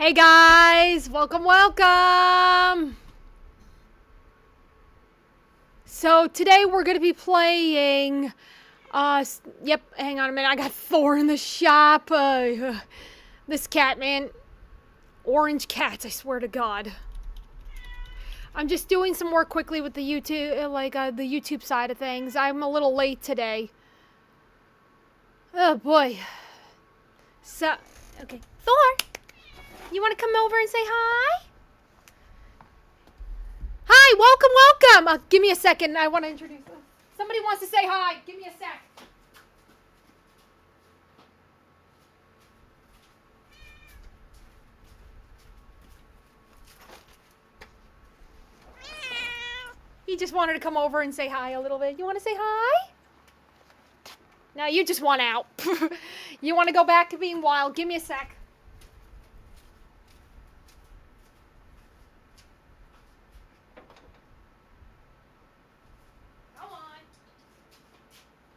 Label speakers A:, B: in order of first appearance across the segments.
A: Hey guys, welcome. So today we're going to be playing, hang on a minute, I got Thor in the shop. This cat, man, orange cats, I swear to God. I'm just doing some work quickly with the the YouTube side of things. I'm a little late today. Oh boy. So, okay, Thor, you want to come over and say hi? Hi, welcome. Give me a second. I want to introduce them. Somebody wants to say hi. Give me a sec. He just wanted to come over and say hi a little bit. You want to say hi? No, you just want out. You want to go back to being wild. Give me a sec. Come on.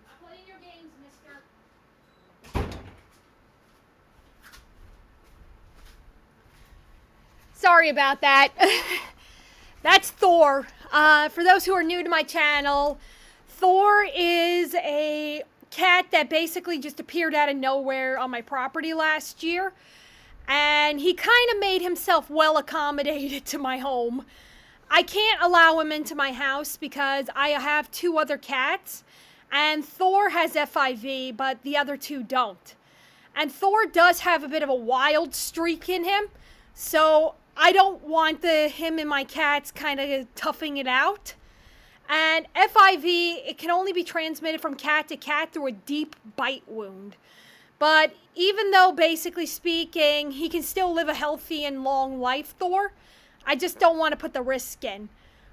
A: I'm playing your games, mister. Sorry about that. That's Thor. For those who are new to my channel, Thor is a cat that basically just appeared out of nowhere on my property last year. And he kind of made himself well accommodated to my home. I can't allow him into my house because I have two other cats. And Thor has FIV, but the other two don't. And Thor does have a bit of a wild streak in him. So I don't want him and my cats kind of toughing it out. And FIV, it can only be transmitted from cat to cat through a deep bite wound. But even though, basically speaking, he can still live a healthy and long life, Thor, I just don't want to put the risk in.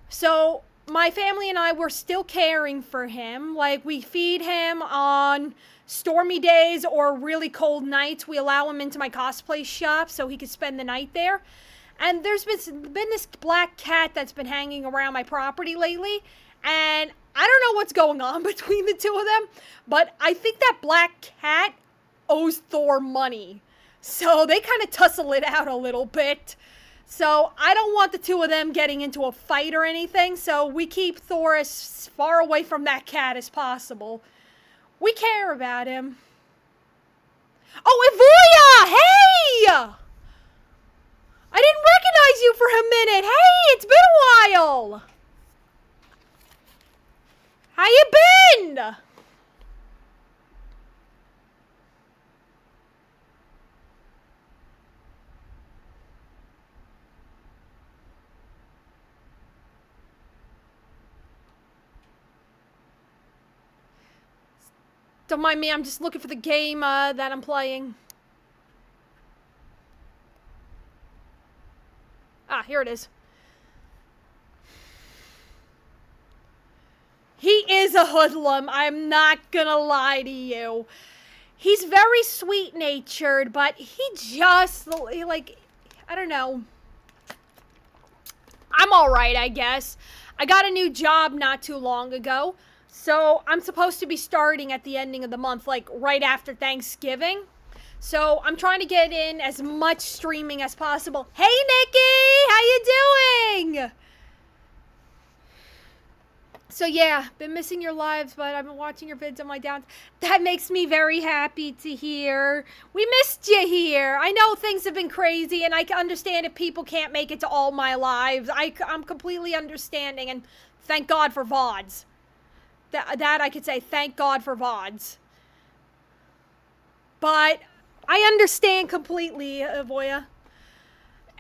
A: So my family and I were still caring for him. Like, we feed him on stormy days or really cold nights. We allow him into my cosplay shop so he could spend the night there. And there's been this black cat that's been hanging around my property lately. And I don't know what's going on between the two of them, but I think that black cat owes Thor money. So they kind of tussle it out a little bit. So I don't want the two of them getting into a fight or anything. So we keep Thor as far away from that cat as possible. We care about him. Oh, Evoya! Hey! I didn't recognize you for a minute. Hey, it's been a while. How you been? Don't mind me, I'm just looking for the game that I'm playing. Ah, here it is. He is a hoodlum, I'm not gonna lie to you. He's very sweet-natured, but he just, like, I don't know. I'm alright, I guess. I got a new job not too long ago, so I'm supposed to be starting at the ending of the month, like, right after Thanksgiving. So I'm trying to get in as much streaming as possible. Hey, Nikki! How you doing? So yeah, been missing your lives, but I've been watching your vids on my down. That makes me very happy to hear. We missed you here. I know things have been crazy, and I can understand if people can't make it to all my lives. I'm completely understanding, and thank God for VODs. That I could say, thank God for VODs. But I understand completely, Voya.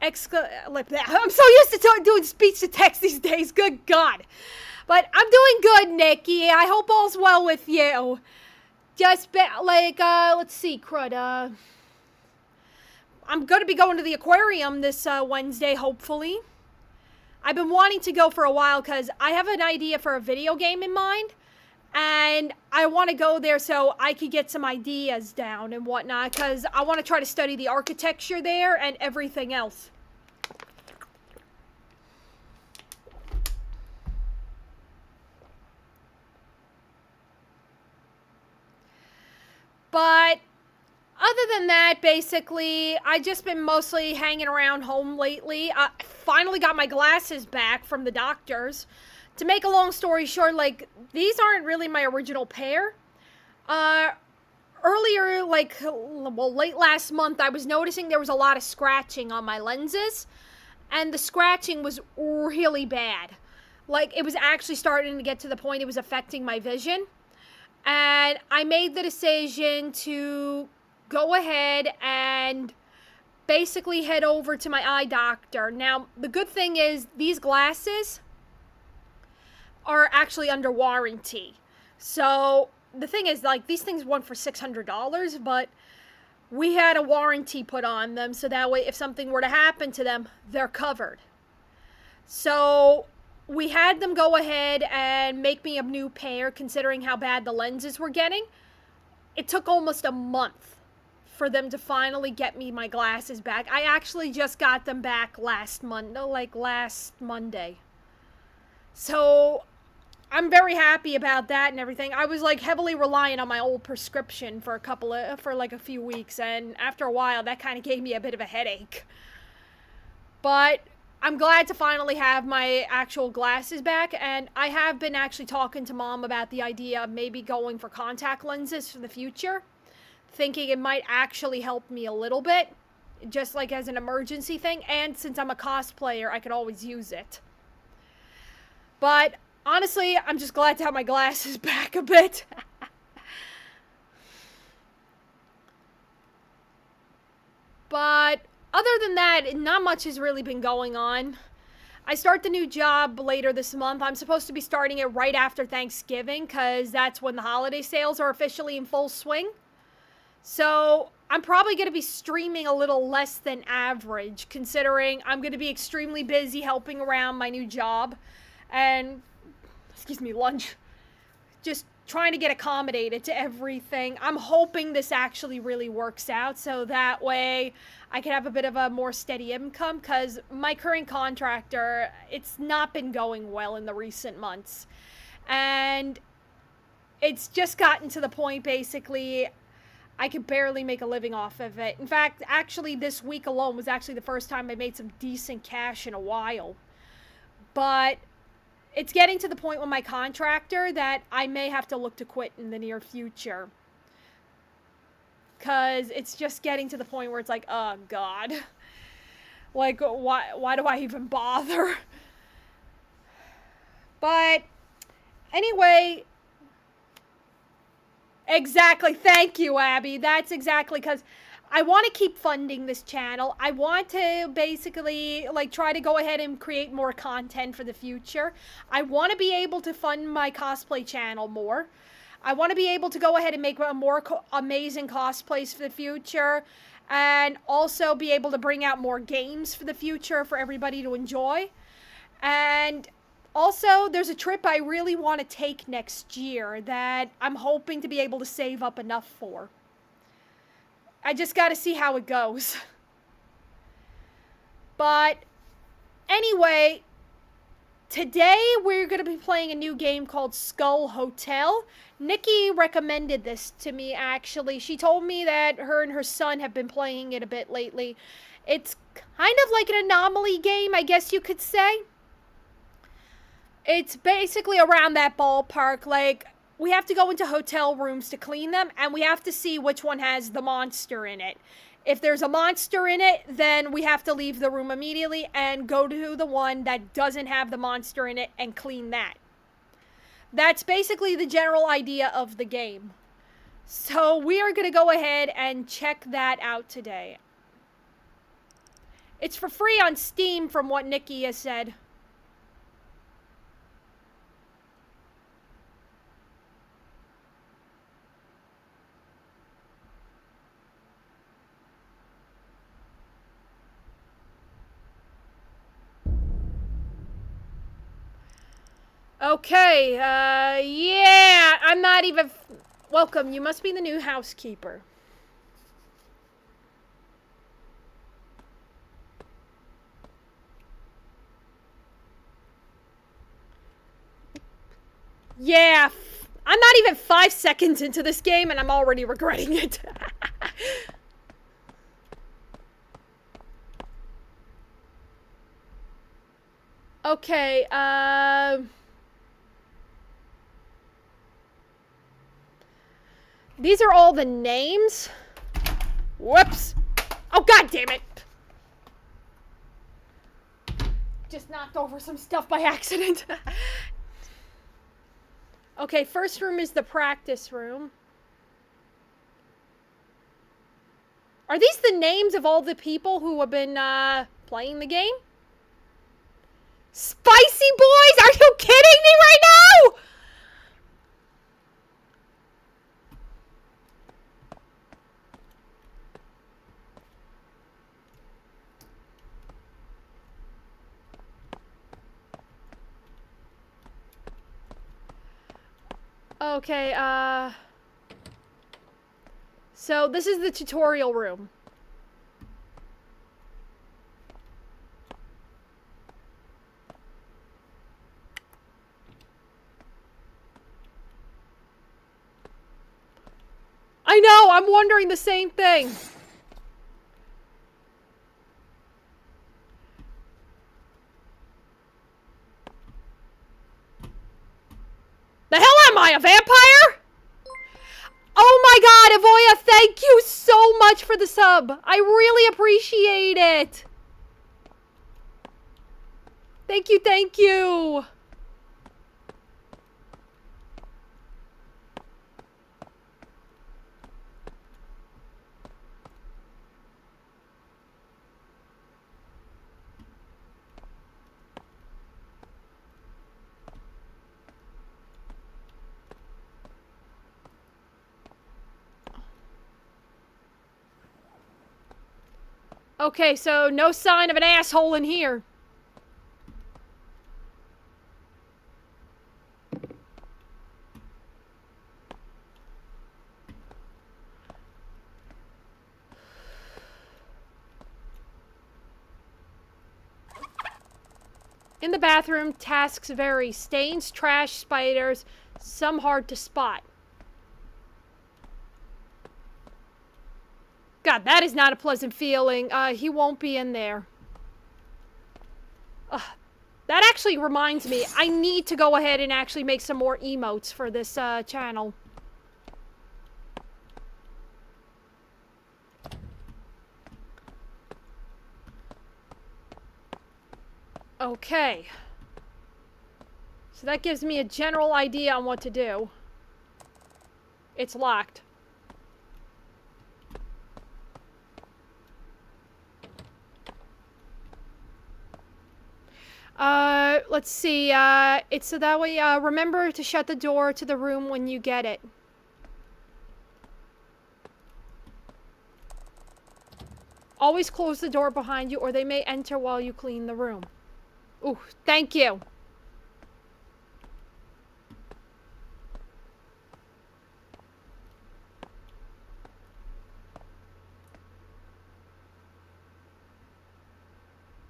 A: Like that. I'm so used to doing speech to text these days. Good God. But I'm doing good, Nikki. I hope all's well with you. Just let's see, crud. I'm going to be going to the aquarium this Wednesday, hopefully. I've been wanting to go for a while because I have an idea for a video game in mind. And I want to go there so I could get some ideas down and whatnot. Because I want to try to study the architecture there and everything else. But other than that, basically, I just been mostly hanging around home lately. I finally got my glasses back from the doctors. To make a long story short, like, these aren't really my original pair. Earlier, like, well, late last month, I was noticing there was a lot of scratching on my lenses, and the scratching was really bad. Like, it was actually starting to get to the point it was affecting my vision. And I made the decision to go ahead and basically head over to my eye doctor. Now, the good thing is these glasses are actually under warranty. So the thing is, like, these things went for $600, but we had a warranty put on them, so that way if something were to happen to them, they're covered. So we had them go ahead and make me a new pair, considering how bad the lenses were getting. It took almost a month for them to finally get me my glasses back. I actually just got them back last Monday. So I'm very happy about that and everything. I was like heavily reliant on my old prescription for a few weeks, and after a while that kind of gave me a bit of a headache. But I'm glad to finally have my actual glasses back, and I have been actually talking to Mom about the idea of maybe going for contact lenses for the future, thinking it might actually help me a little bit, just like as an emergency thing, and since I'm a cosplayer, I could always use it. But honestly, I'm just glad to have my glasses back a bit. But other than that, not much has really been going on. I start the new job later this month. I'm supposed to be starting it right after Thanksgiving, because that's when the holiday sales are officially in full swing. So I'm probably going to be streaming a little less than average, considering I'm going to be extremely busy helping around my new job and, lunch. Just trying to get accommodated to everything. I'm hoping this actually really works out, so that way I can have a bit of a more steady income, because my current contractor, it's not been going well in the recent months. And it's just gotten to the point, basically, I could barely make a living off of it. In fact, actually, this week alone was actually the first time I made some decent cash in a while. But it's getting to the point with my contractor that I may have to look to quit in the near future. Because it's just getting to the point where it's like, oh, God. Like, why do I even bother? But anyway, exactly. Thank you, Abby. That's exactly, because I want to keep funding this channel. I want to basically, like, try to go ahead and create more content for the future. I want to be able to fund my cosplay channel more. I want to be able to go ahead and make more amazing cosplays for the future, and also be able to bring out more games for the future for everybody to enjoy. And also, there's a trip I really want to take next year that I'm hoping to be able to save up enough for. I just got to see how it goes. But anyway, today we're going to be playing a new game called Skull Hotel. Nikki recommended this to me, actually. She told me that her and her son have been playing it a bit lately. It's kind of like an anomaly game, I guess you could say. It's basically around that ballpark, like, we have to go into hotel rooms to clean them, and we have to see which one has the monster in it. If there's a monster in it, then we have to leave the room immediately and go to the one that doesn't have the monster in it and clean that. That's basically the general idea of the game. So we are going to go ahead and check that out today. It's for free on Steam, from what Nikki has said. Okay, yeah, I'm not even... Welcome, you must be the new housekeeper. Yeah, I'm not even 5 seconds into this game and I'm already regretting it. Okay, these are all the names. Whoops. Oh, god damn it. Just knocked over some stuff by accident. Okay, first room is the practice room. Are these the names of all the people who have been playing the game? Spicy Boys? Are you kidding me right now? Okay, so this is the tutorial room. I know, I'm wondering the same thing. The hell am I, a vampire? Oh my god, Avoya, thank you so much for the sub. I really appreciate it. Thank you, thank you. Okay, so no sign of an asshole in here. In the bathroom, tasks vary. Stains, trash, spiders, some hard to spot. God, that is not a pleasant feeling. He won't be in there. That actually reminds me, I need to go ahead and actually make some more emotes for this channel. Okay. So that gives me a general idea on what to do. It's locked. Let's see, it's so that way, remember to shut the door to the room when you get it. Always close the door behind you or they may enter while you clean the room. Ooh, thank you.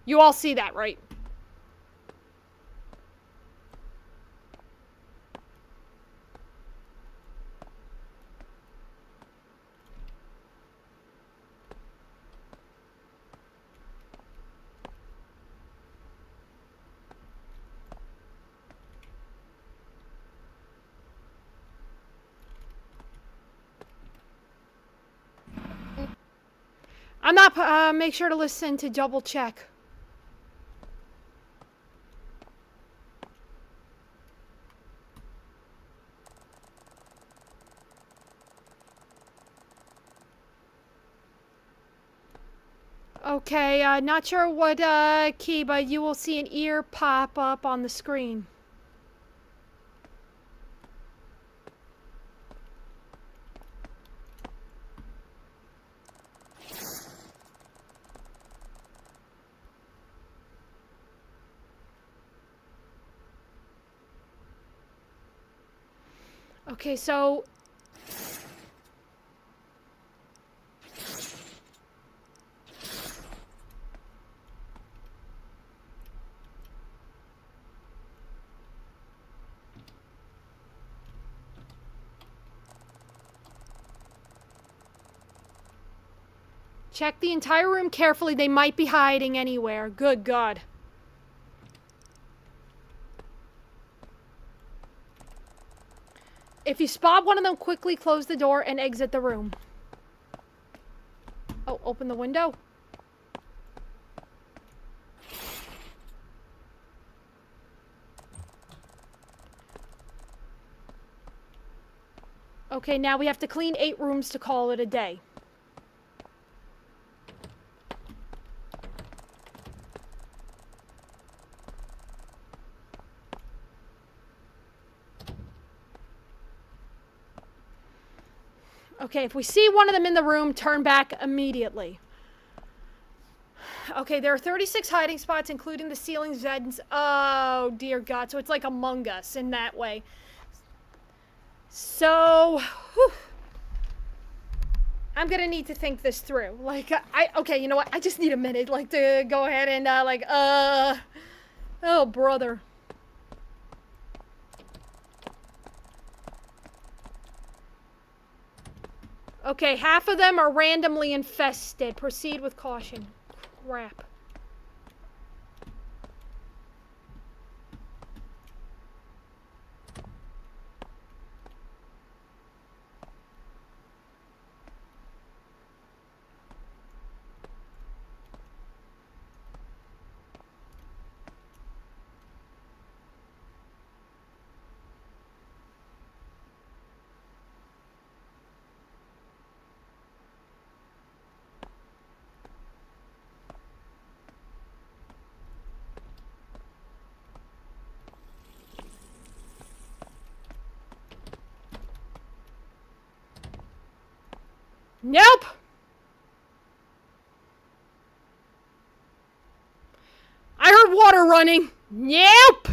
A: You all see that, right? I'm not, make sure to listen to double check. Okay, not sure what, key, but you will see an ear pop up on the screen. Okay, so... check the entire room carefully. They might be hiding anywhere. Good God. If you spot one of them, quickly close the door and exit the room. Oh, open the window. Okay, now we have to clean 8 rooms to call it a day. Okay, if we see one of them in the room, turn back immediately. Okay, there are 36 hiding spots, including the ceiling vents. Oh, dear God. So it's like Among Us in that way. So, whew, I'm gonna need to think this through. Like, okay, you know what? I just need a minute, like, to go ahead and, oh, brother. Okay, half of them are randomly infested. Proceed with caution. Crap. Nope! I heard water running. Nope!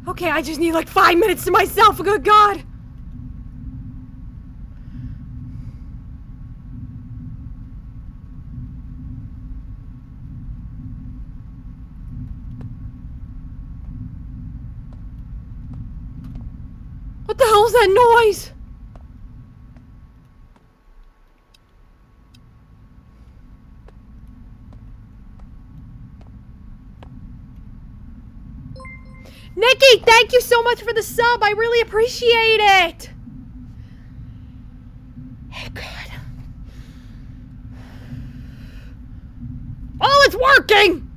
A: Okay, I just need like 5 minutes to myself, good God! What the hell is that noise? Nikki, thank you so much for the sub. I really appreciate it. Oh, God. is working?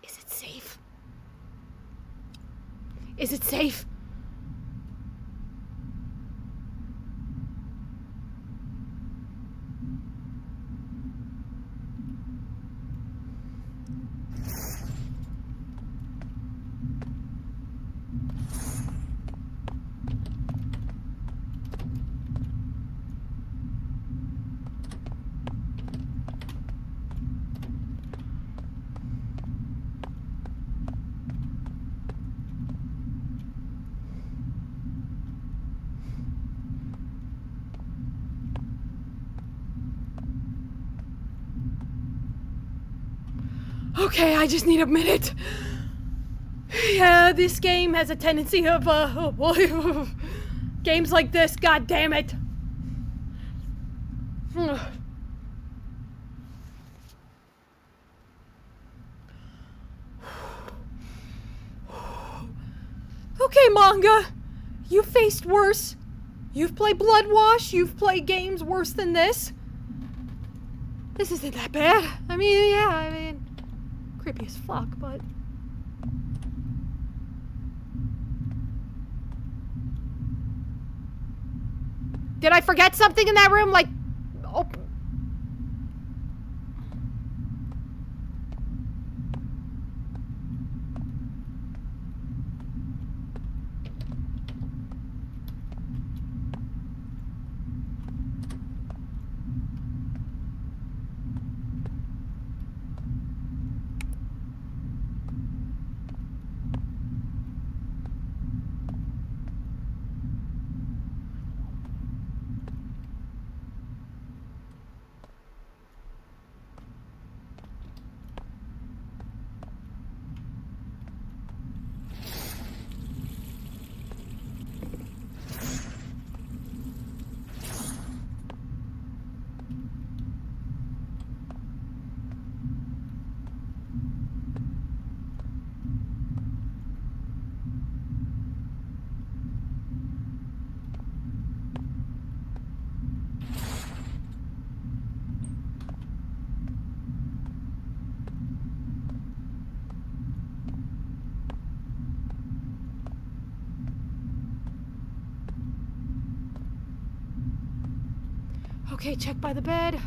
A: Is it safe? Is it safe? Okay, I just need a minute. Yeah, this game has a tendency of, oh boy. Games like this, god damn it. Okay, manga. You've faced worse. You've played Blood Wash. You've played games worse than this. This isn't that bad. I mean, yeah, creepy as fuck, but... Did I forget something in that room? Like, oh... Okay, check by the bed.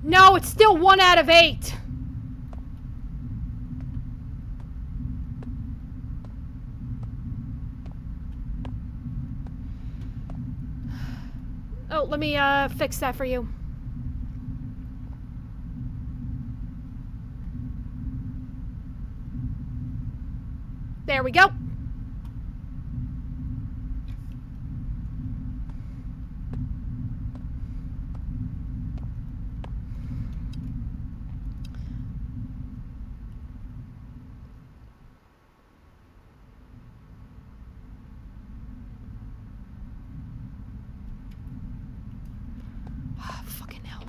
A: No, it's still 1 out of 8. Oh, let me fix that for you. There we go. Fucking hell.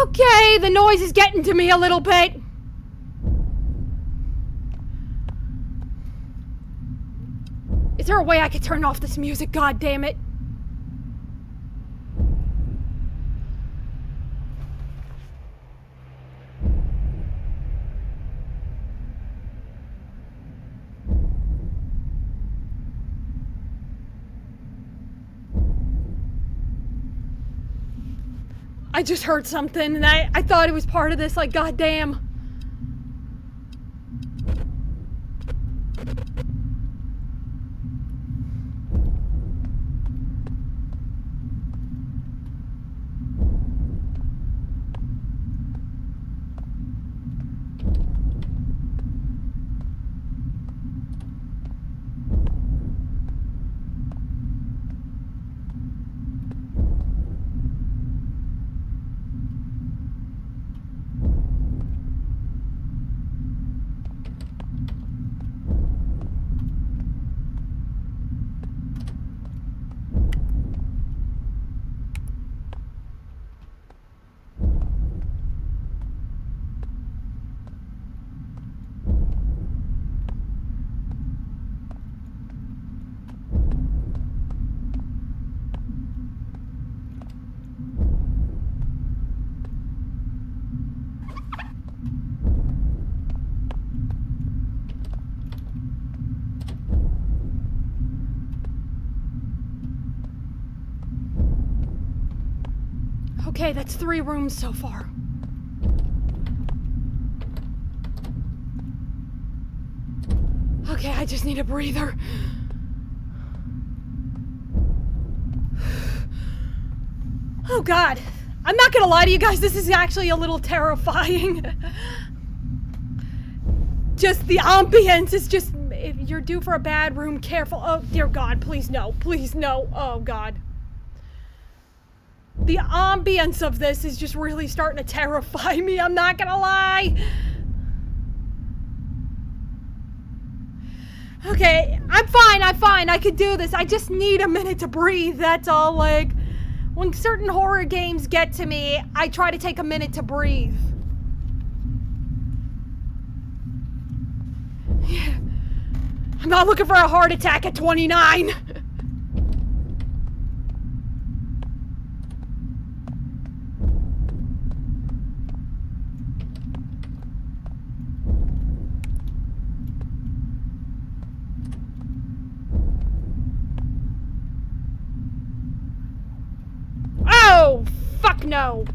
A: Okay, the noise is getting to me a little bit. Is there a way I could turn off this music? God damn it. I just heard something and I thought it was part of this, like, goddamn. Okay, that's 3 rooms so far. Okay, I just need a breather. Oh God, I'm not gonna lie to you guys, this is actually a little terrifying. Just the ambience is just, if you're due for a bad room, careful. Oh dear God, please no, please no. Oh God. The ambience of this is just really starting to terrify me, I'm not gonna lie. Okay, I'm fine, I could do this. I just need a minute to breathe, that's all. Like, when certain horror games get to me, I try to take a minute to breathe. Yeah. I'm not looking for a heart attack at 29. Oh, fuck no.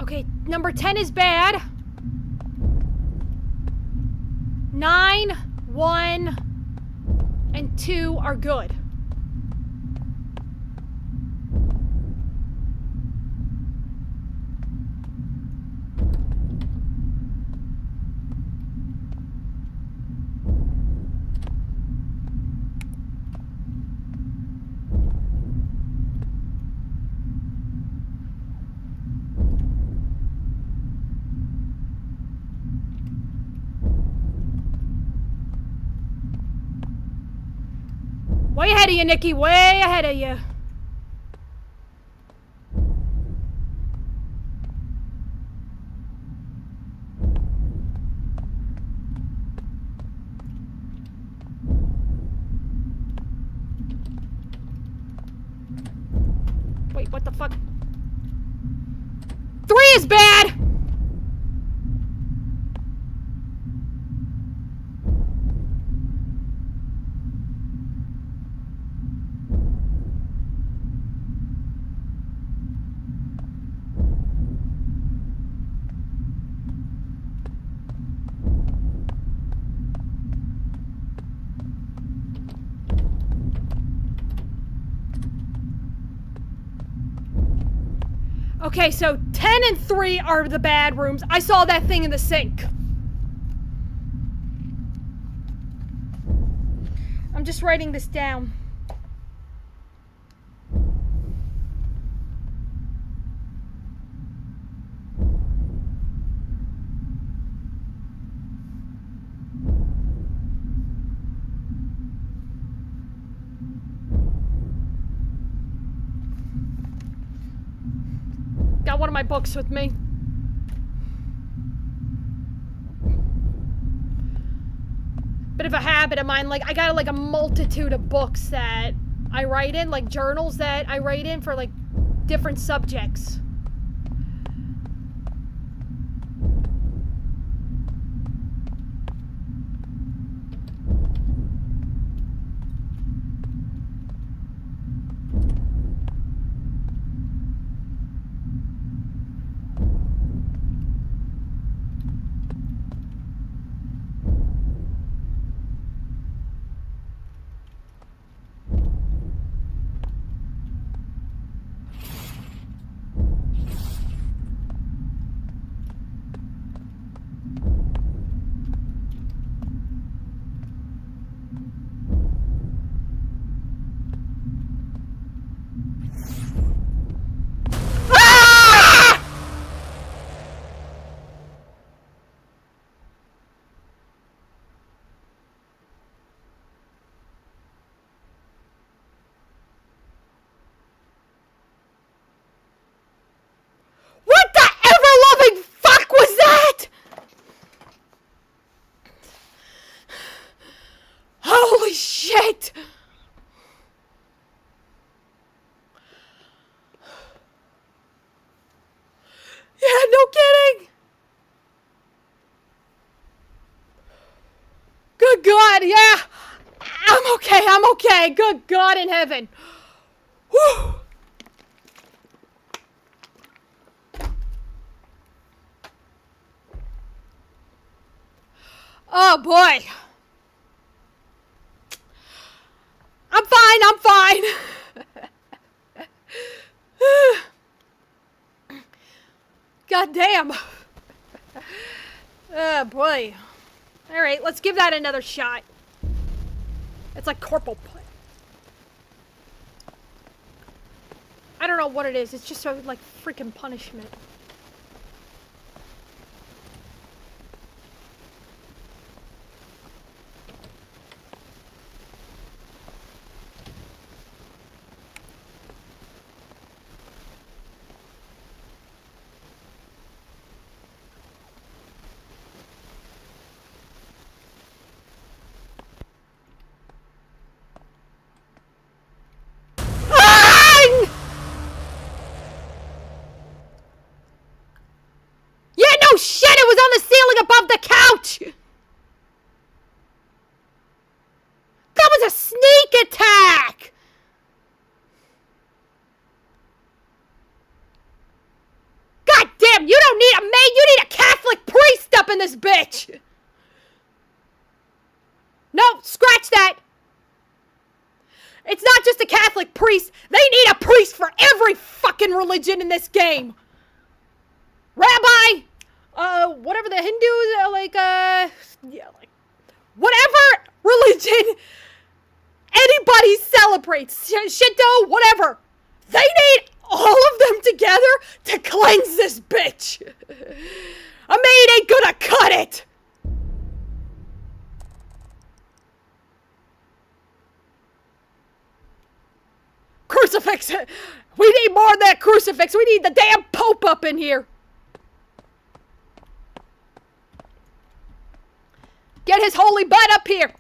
A: Okay, number 10 is bad. 9, 1, and 2 are good. Way ahead of you, Nikki. Way ahead of you. Wait, what the fuck? 3 is bad! Okay, so 10 and 3 are the bad rooms. I saw that thing in the sink. I'm just writing this down. Got one of my books with me. Bit of a habit of mine, like I got like a multitude of books that I write in, like journals that I write in for like different subjects. Shit! Yeah, no kidding! Good God, yeah! I'm okay. Good God in heaven. Whew! Oh boy. I'm fine. God damn. Oh boy. Alright, let's give that another shot. It's like corporal punch. I don't know what it is. It's just so like freaking punishment. Shit, it was on the ceiling above the couch! That was a sneak attack! God damn, you don't need a maid, you need a Catholic priest up in this bitch! No, scratch that! It's not just a Catholic priest, they need a priest for every fucking religion in this game! Rabbi! Whatever the Hindus, yeah, like, whatever religion anybody celebrates, Shinto, whatever, they need all of them together to cleanse this bitch. A maid ain't gonna cut it. crucifix. We need more than that crucifix. We need the damn Pope up in here. Get his holy butt up here.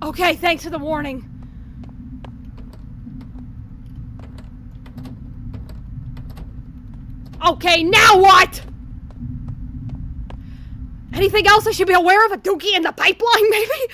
A: Okay, thanks for the warning. Okay, now what? Anything else I should be aware of? A dookie in the pipeline, maybe?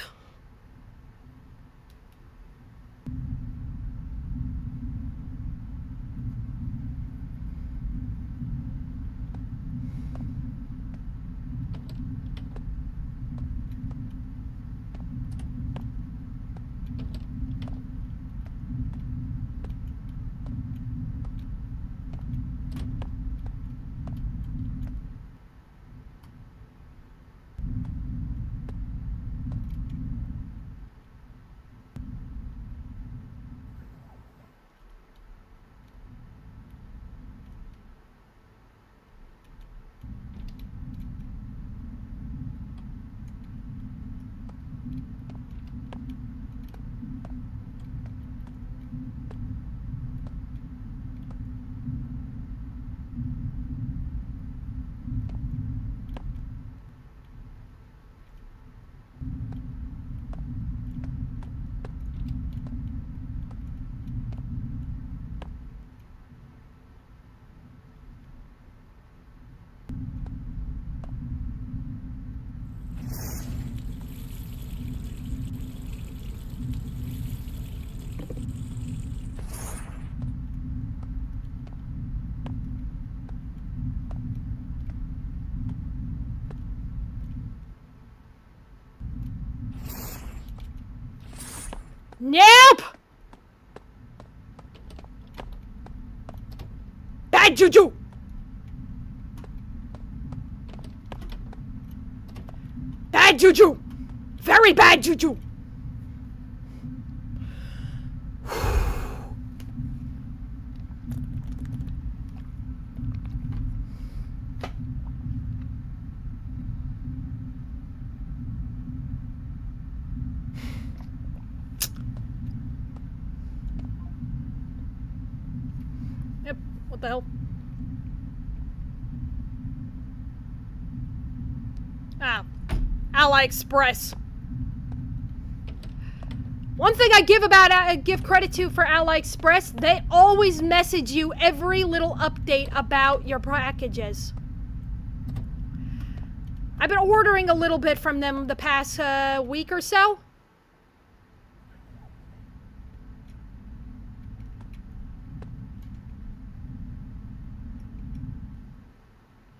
A: Nope! Bad juju! Bad juju! Very bad juju! Yep, what the hell? Ah, Ally Express. One thing I give credit to for Ally Express, they always message you every little update about your packages. I've been ordering a little bit from them the past week or so.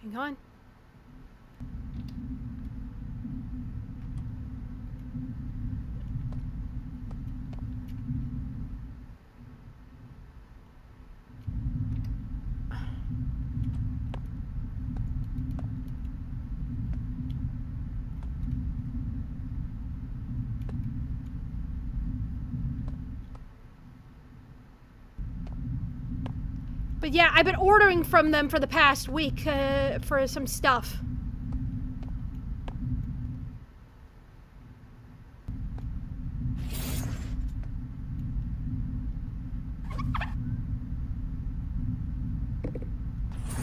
A: Hang on. But yeah, I've been ordering from them for the past week for some stuff.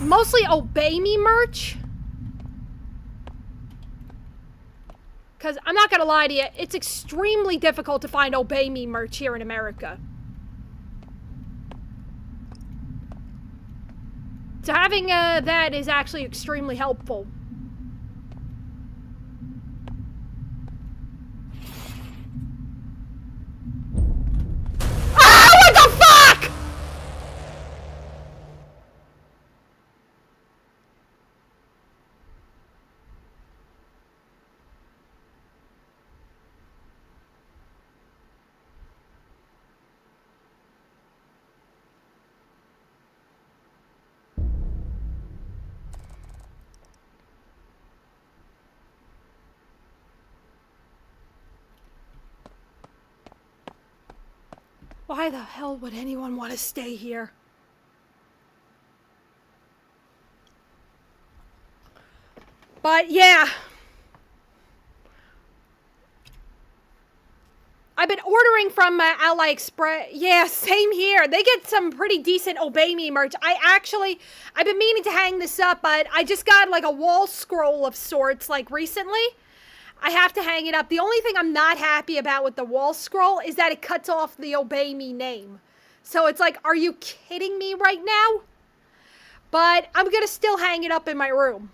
A: Mostly Obey Me merch. Because I'm not going to lie to you, it's extremely difficult to find Obey Me merch here in America. So having that is actually extremely helpful. Ah, what the fuck?! Why the hell would anyone want to stay here? But yeah. I've been ordering from AliExpress. Yeah, same here. They get some pretty decent Obey Me merch. I've been meaning to hang this up, but I just got like a wall scroll of sorts like recently. I have to hang it up. The only thing I'm not happy about with the wall scroll is that it cuts off the Obey Me name. So it's like, are you kidding me right now? But I'm going to still hang it up in my room.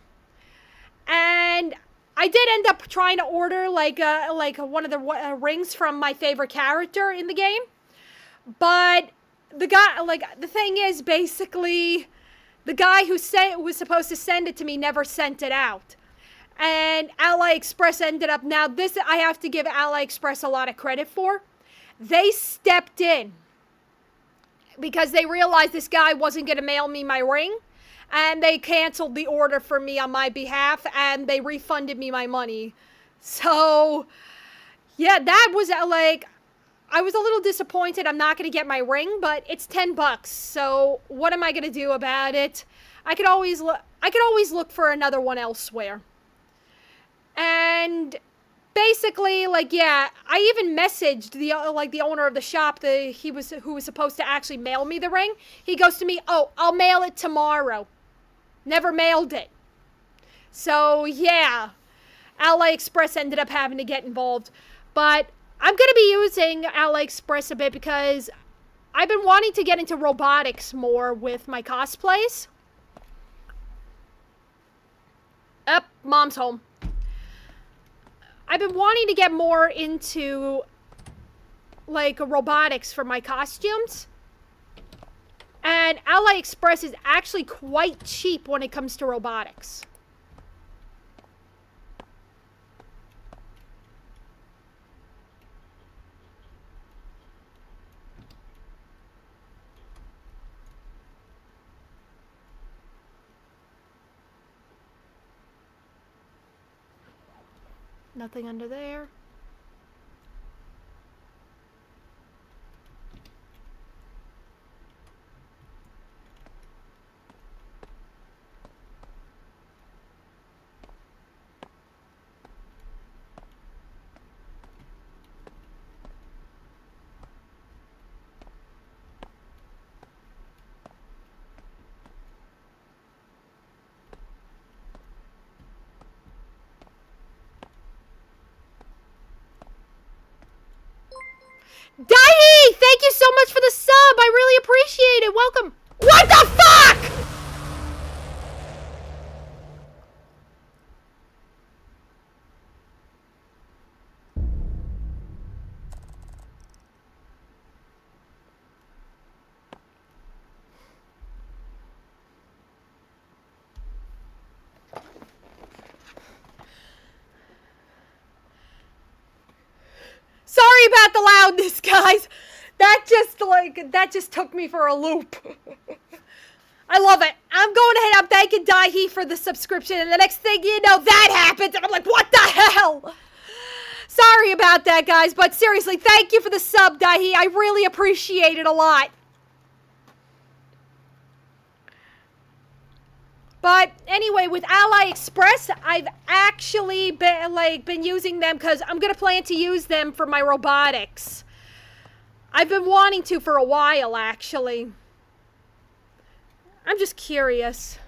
A: And I did end up trying to order like one of the rings from my favorite character in the game. But the thing is, basically, the guy who was supposed to send it to me never sent it out. And AliExpress ended up, now this I have to give AliExpress a lot of credit for. They stepped in because they realized this guy wasn't going to mail me my ring. And they canceled the order for me on my behalf, and they refunded me my money. So, yeah, that was like, I was a little disappointed. I'm not going to get my ring, but it's $10. So, what am I going to do about it? I could always look for another one elsewhere. And basically, like, yeah, I even messaged the owner of the shop who was supposed to actually mail me the ring. He goes to me, "Oh, I'll mail it tomorrow." Never mailed it. So, yeah, AliExpress ended up having to get involved. But I'm going to be using AliExpress a bit because I've been wanting to get into robotics more with my cosplays. Mom's home. I've been wanting to get more into, like, robotics for my costumes. And AliExpress is actually quite cheap when it comes to robotics. Nothing under there. Daihi! Thank you so much for the sub! I really appreciate it! Welcome! What the fuck?! Sorry about the loudness, guys. That just took me for a loop. I love it. I'm going ahead. I'm thanking Daihi for the subscription, and the next thing you know, that happens, and I'm like, what the hell? Sorry about that, guys, but seriously, thank you for the sub, Daihi. I really appreciate it a lot. But anyway, with AliExpress, I've actually been using them because I'm gonna plan to use them for my robotics. I've been wanting to for a while, actually. I'm just curious.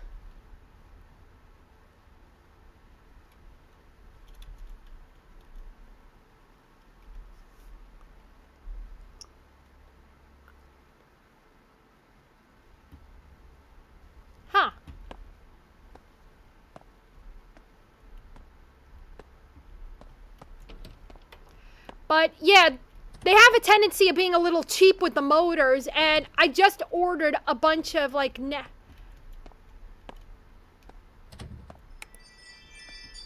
A: Huh. But yeah, they have a tendency of being a little cheap with the motors, and I just ordered a bunch of like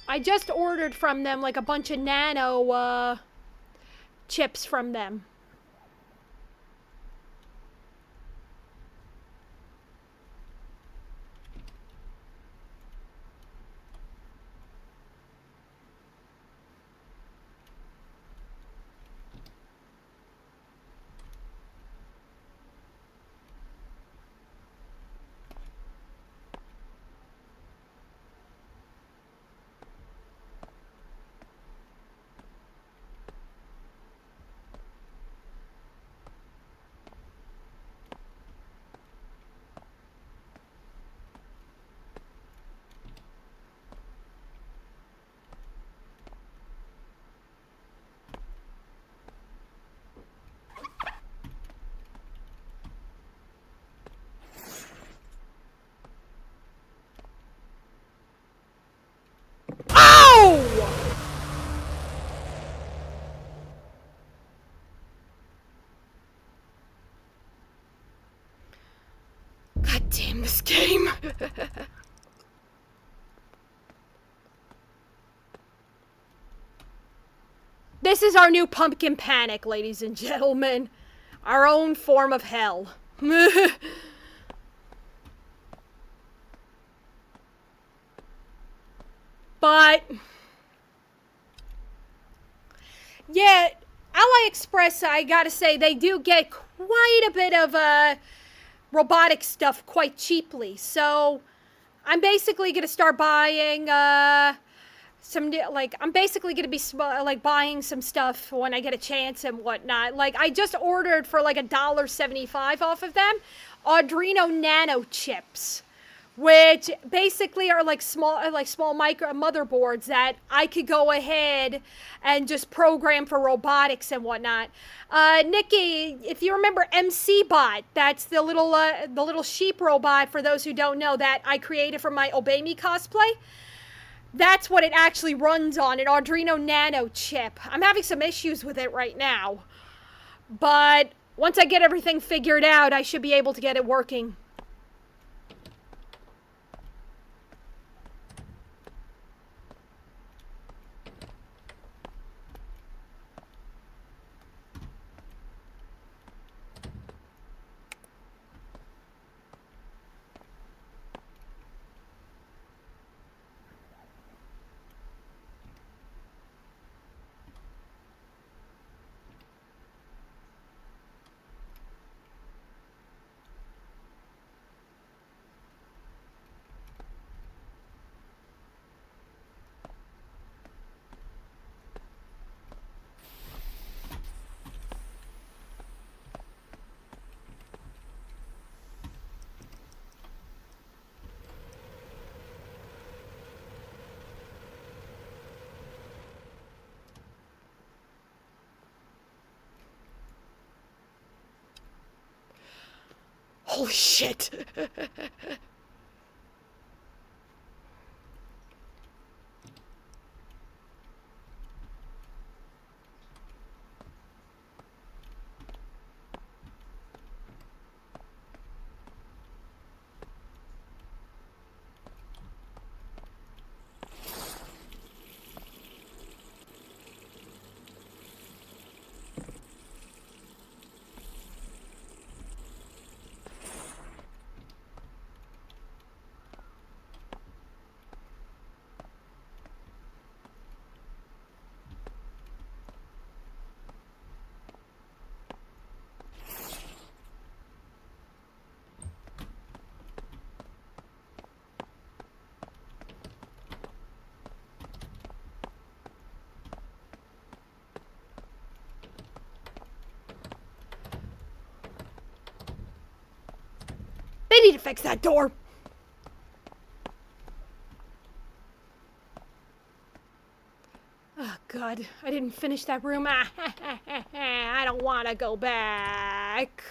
A: I just ordered from them like a bunch of nano chips from them. Oh! God damn this game. This is our new pumpkin panic, ladies and gentlemen. Our own form of hell. But yeah, AliExpress, I gotta say, they do get quite a bit of robotic stuff quite cheaply. So I'm basically gonna start buying I'm basically gonna be like buying some stuff when I get a chance and whatnot. Like I just ordered for like $1.75 off of them Arduino Nano chips, which basically are like small micro motherboards that I could go ahead and just program for robotics and whatnot. Nikki, if you remember MC Bot, that's the little sheep robot, for those who don't know, that I created for my Obey Me cosplay. That's what it actually runs on, an Arduino Nano chip. I'm having some issues with it right now, but once I get everything figured out, I should be able to get it working. Holy shit. They need to fix that door. Oh, God. I didn't finish that room. I don't want to go back.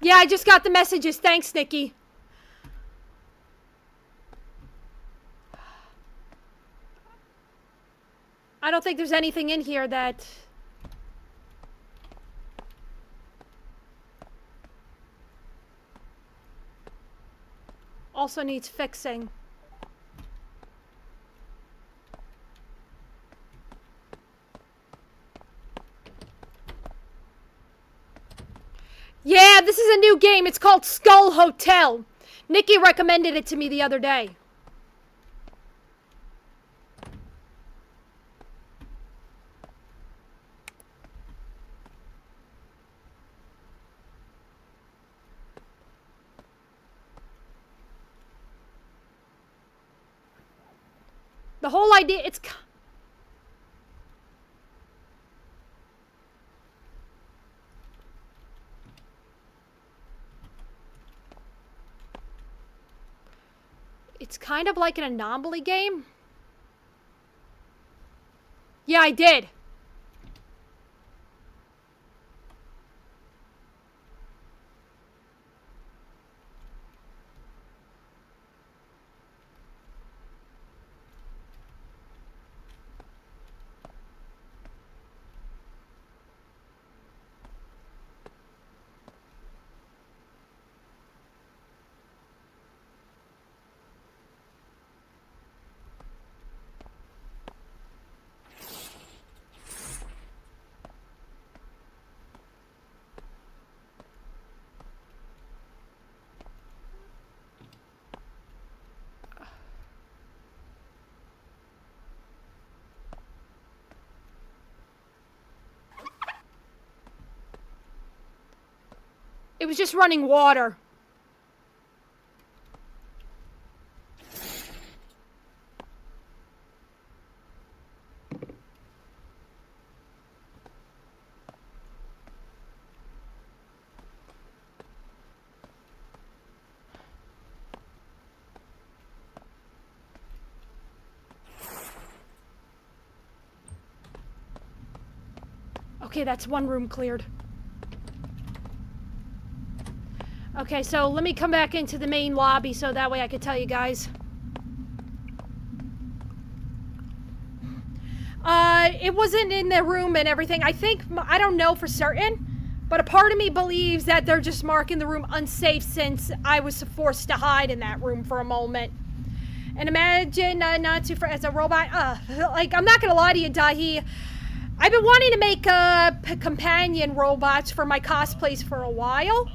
A: Yeah, I just got the messages. Thanks, Nikki. I don't think there's anything in here that... also needs fixing. Yeah, this is a new game. It's called Skull Hotel. Nikki recommended it to me the other day. The whole idea, it's kind of like an anomaly game. Yeah, I did. It was just running water. Okay, that's one room cleared. Okay, so let me come back into the main lobby so that way I can tell you guys. It wasn't in the room and everything. I don't know for certain, but a part of me believes that they're just marking the room unsafe since I was forced to hide in that room for a moment. And imagine Natsu as a robot. Like, I'm not gonna lie to you, Dahi. I've been wanting to make companion robots for my cosplays for a while.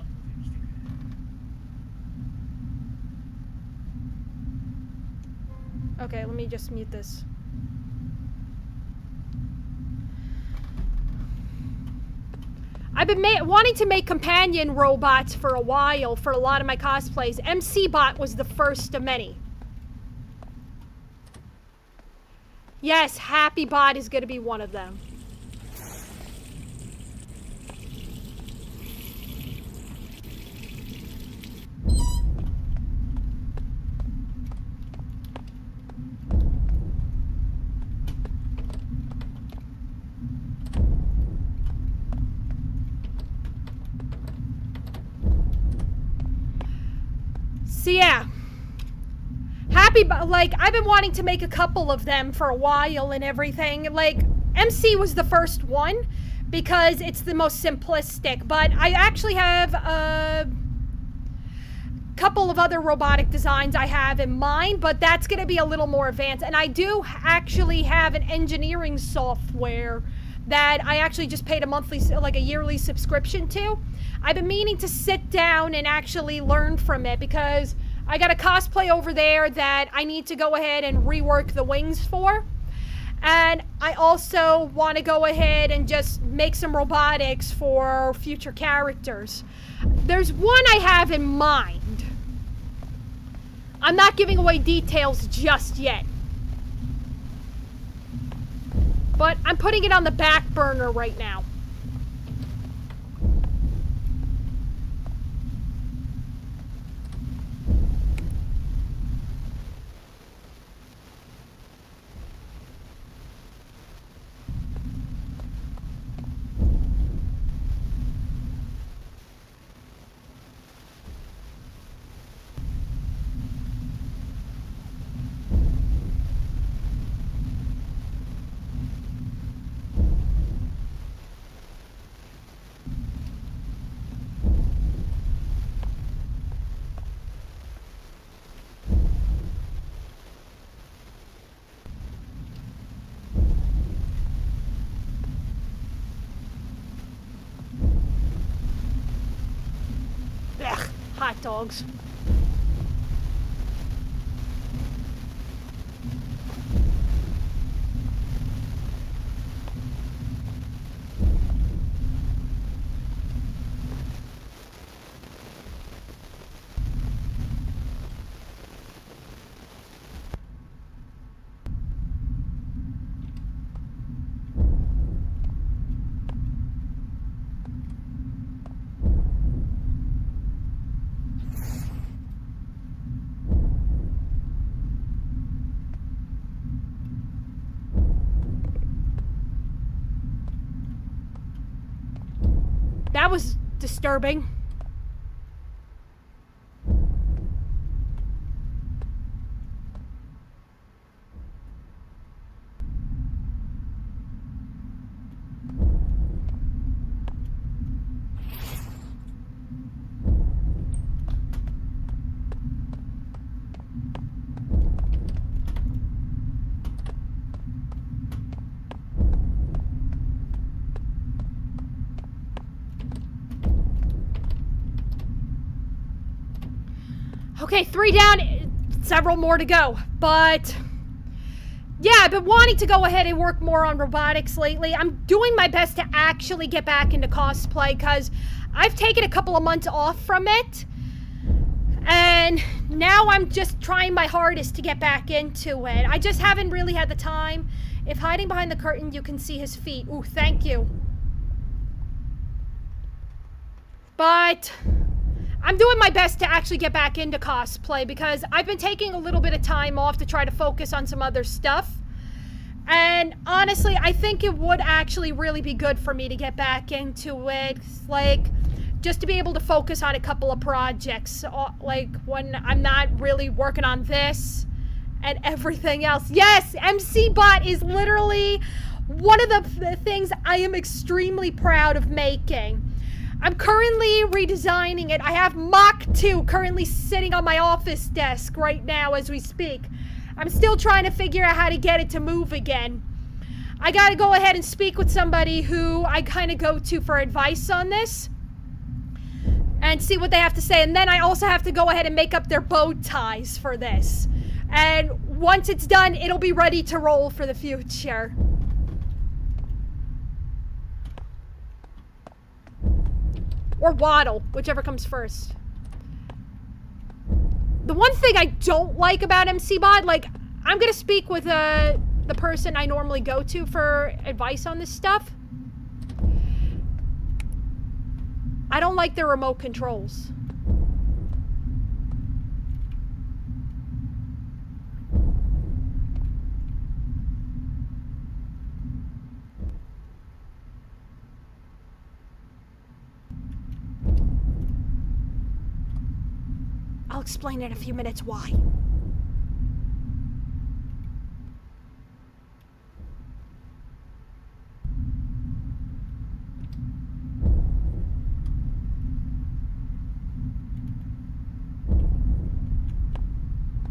A: Okay, let me just mute this. I've been wanting to make companion robots for a while for a lot of my cosplays. MC Bot was the first of many. Yes, Happy Bot is going to be one of them. So yeah, like, I've been wanting to make a couple of them for a while and everything. Like, MC was the first one because it's the most simplistic, but I actually have a couple of other robotic designs I have in mind, but that's going to be a little more advanced. And I do actually have an engineering software that I actually just paid a yearly subscription to. I've been meaning to sit down and actually learn from it because I got a cosplay over there that I need to go ahead and rework the wings for. And I also want to go ahead and just make some robotics for future characters. There's one I have in mind. I'm not giving away details just yet. But I'm putting it on the back burner right now. Ugh, hot dogs. That was disturbing. Okay, 3 down, several more to go, but yeah, I've been wanting to go ahead and work more on robotics lately. I'm doing my best to actually get back into cosplay because I've taken a couple of months off from it, and now I'm just trying my hardest to get back into it. I just haven't really had the time. If hiding behind the curtain, you can see his feet. Ooh, thank you. But I'm doing my best to actually get back into cosplay because I've been taking a little bit of time off to try to focus on some other stuff. And honestly, I think it would actually really be good for me to get back into it. Like, just to be able to focus on a couple of projects. Like, when I'm not really working on this and everything else. Yes, MCBot is literally one of the things I am extremely proud of making. I'm currently redesigning it. I have Mach 2 currently sitting on my office desk right now as we speak. I'm still trying to figure out how to get it to move again. I gotta go ahead and speak with somebody who I kind of go to for advice on this and see what they have to say. And then I also have to go ahead and make up their bow ties for this. And once it's done, it'll be ready to roll for the future. Or waddle, whichever comes first. The one thing I don't like about MCBot, like, I'm gonna speak with the person I normally go to for advice on this stuff. I don't like their remote controls. I'll explain in a few minutes why.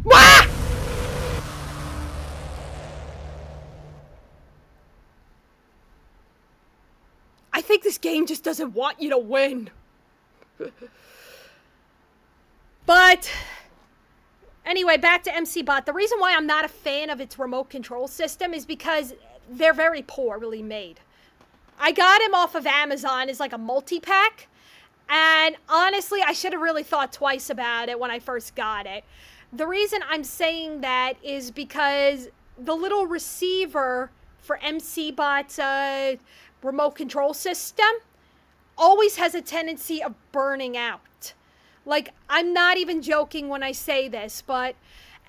A: Wah! I think this game just doesn't want you to win. But anyway, back to MCBot. The reason why I'm not a fan of its remote control system is because they're very poorly made. I got him off of Amazon as like a multi-pack, and honestly, I should have really thought twice about it when I first got it. The reason I'm saying that is because the little receiver for MCBot's remote control system always has a tendency of burning out. Like, I'm not even joking when I say this, but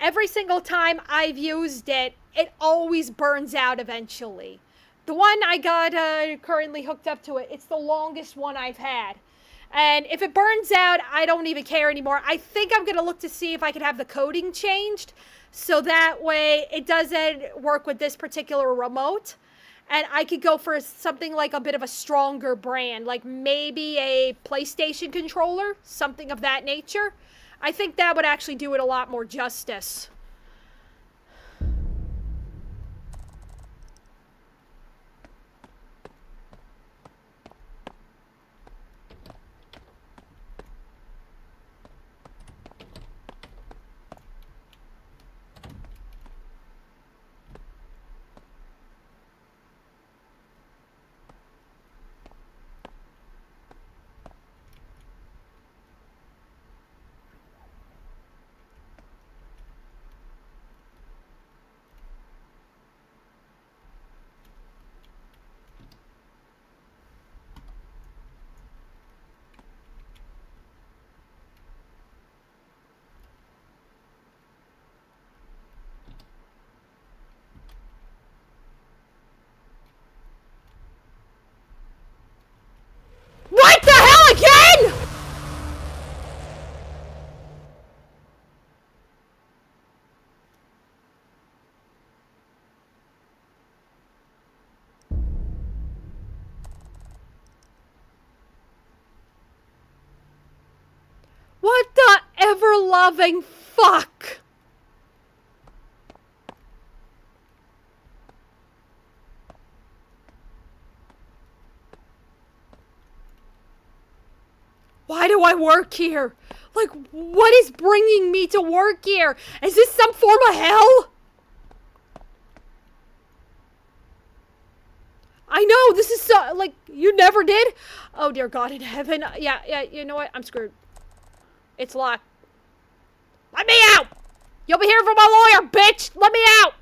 A: every single time I've used it, it always burns out eventually. The one I got currently hooked up to it, it's the longest one I've had. And if it burns out, I don't even care anymore. I think I'm going to look to see if I could have the coding changed so that way it doesn't work with this particular remote. And I could go for something like a bit of a stronger brand, like maybe a PlayStation controller, something of that nature. I think that would actually do it a lot more justice. What the hell again?! What the ever-loving fuck?! Why do I work here? Like, what is bringing me to work here? Is this some form of hell? I know, this is so, like, you never did? Oh, dear God in heaven. Yeah, you know what? I'm screwed. It's locked. Let me out! You'll be hearing from my lawyer, bitch! Let me out!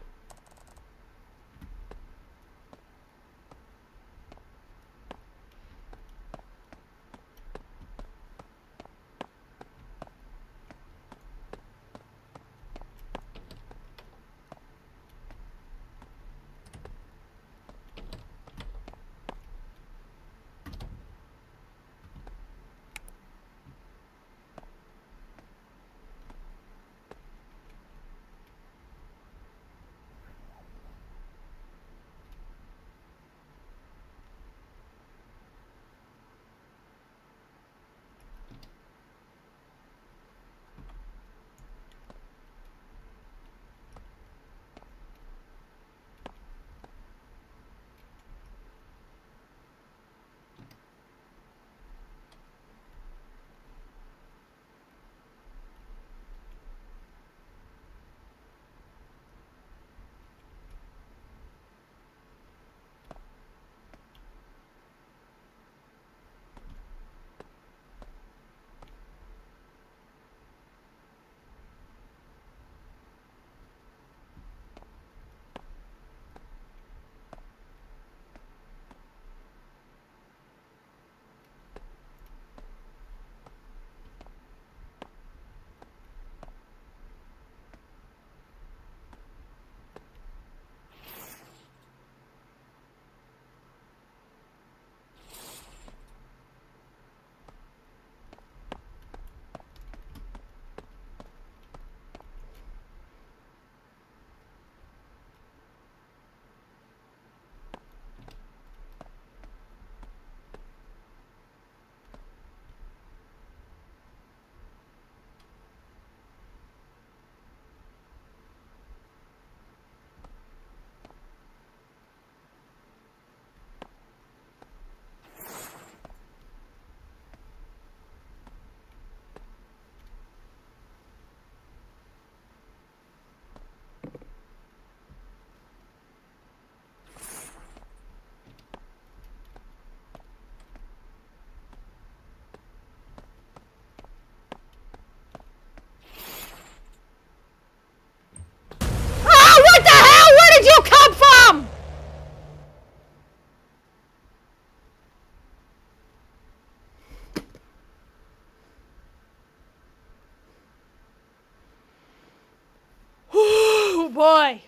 A: boy.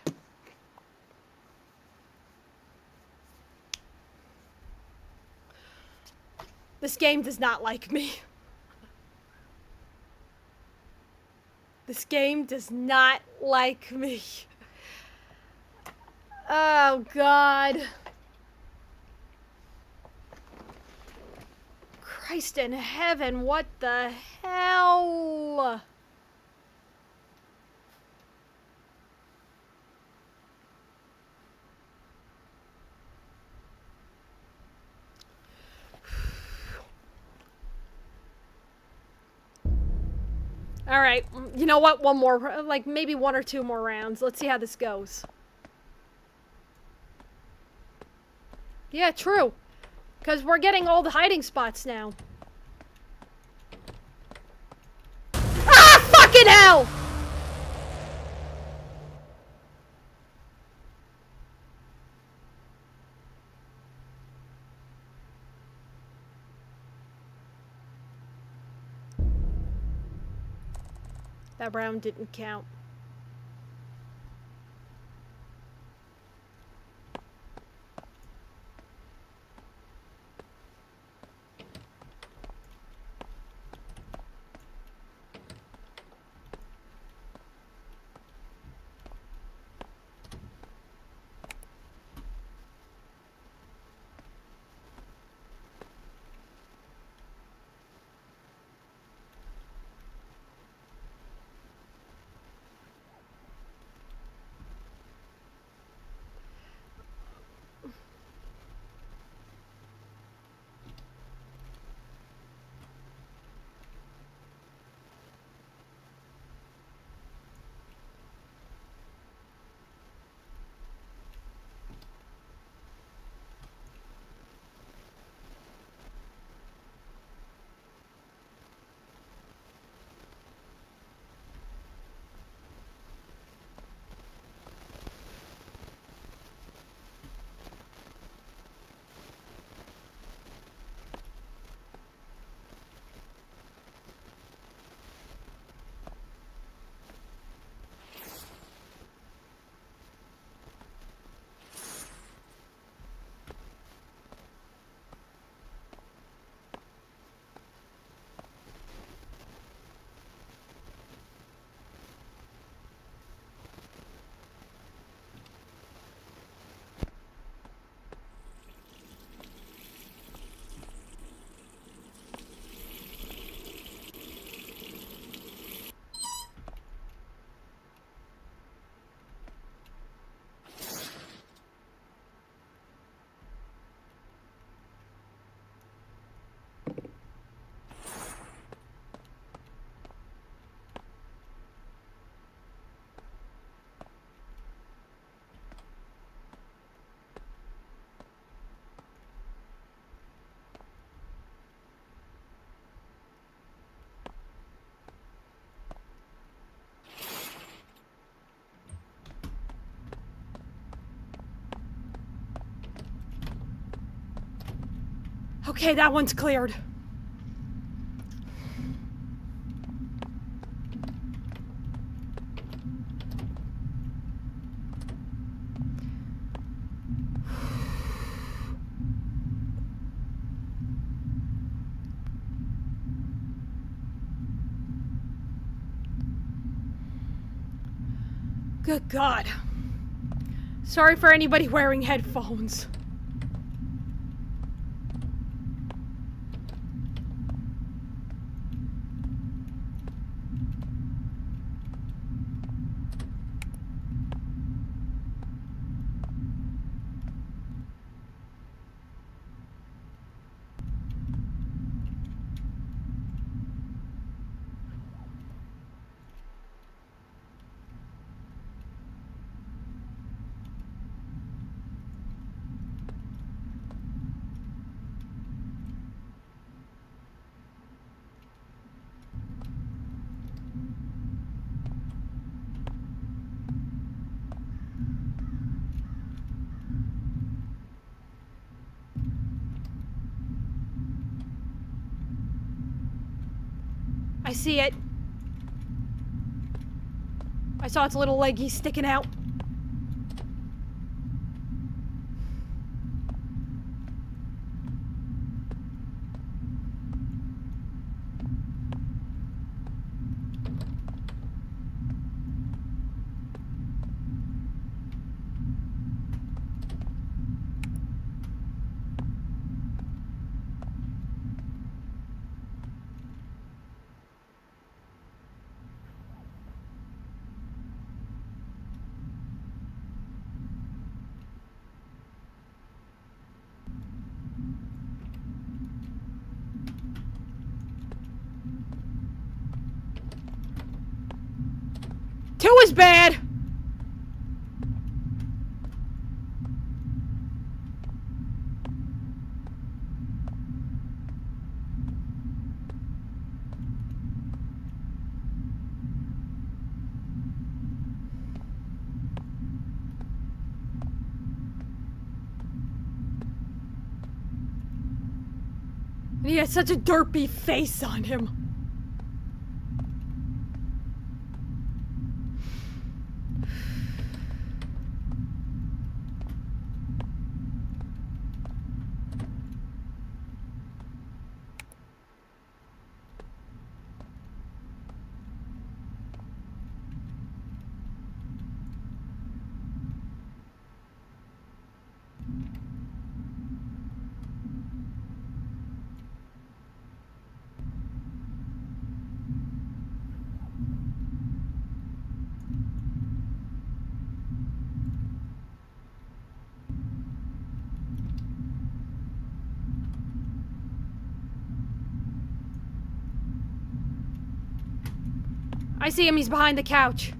A: This game does not like me. This game does not like me. Oh, God. Christ in heaven, what the hell? All right, you know what? One more, like maybe 1 or 2 more rounds. Let's see how this goes. Yeah, true. Because we're getting all the hiding spots now. Ah, fucking hell! That round didn't count. Okay, that one's cleared. Good God. Sorry for anybody wearing headphones. I see it. I saw its little leggy sticking out. Two is bad. He has such a derpy face on him. I see him, he's behind the couch.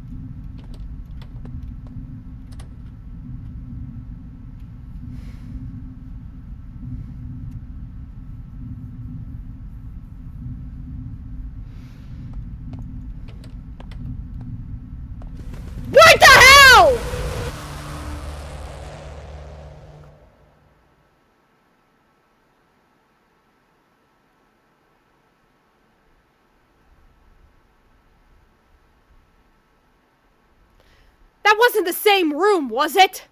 A: What the hell?! That wasn't the same room, was it?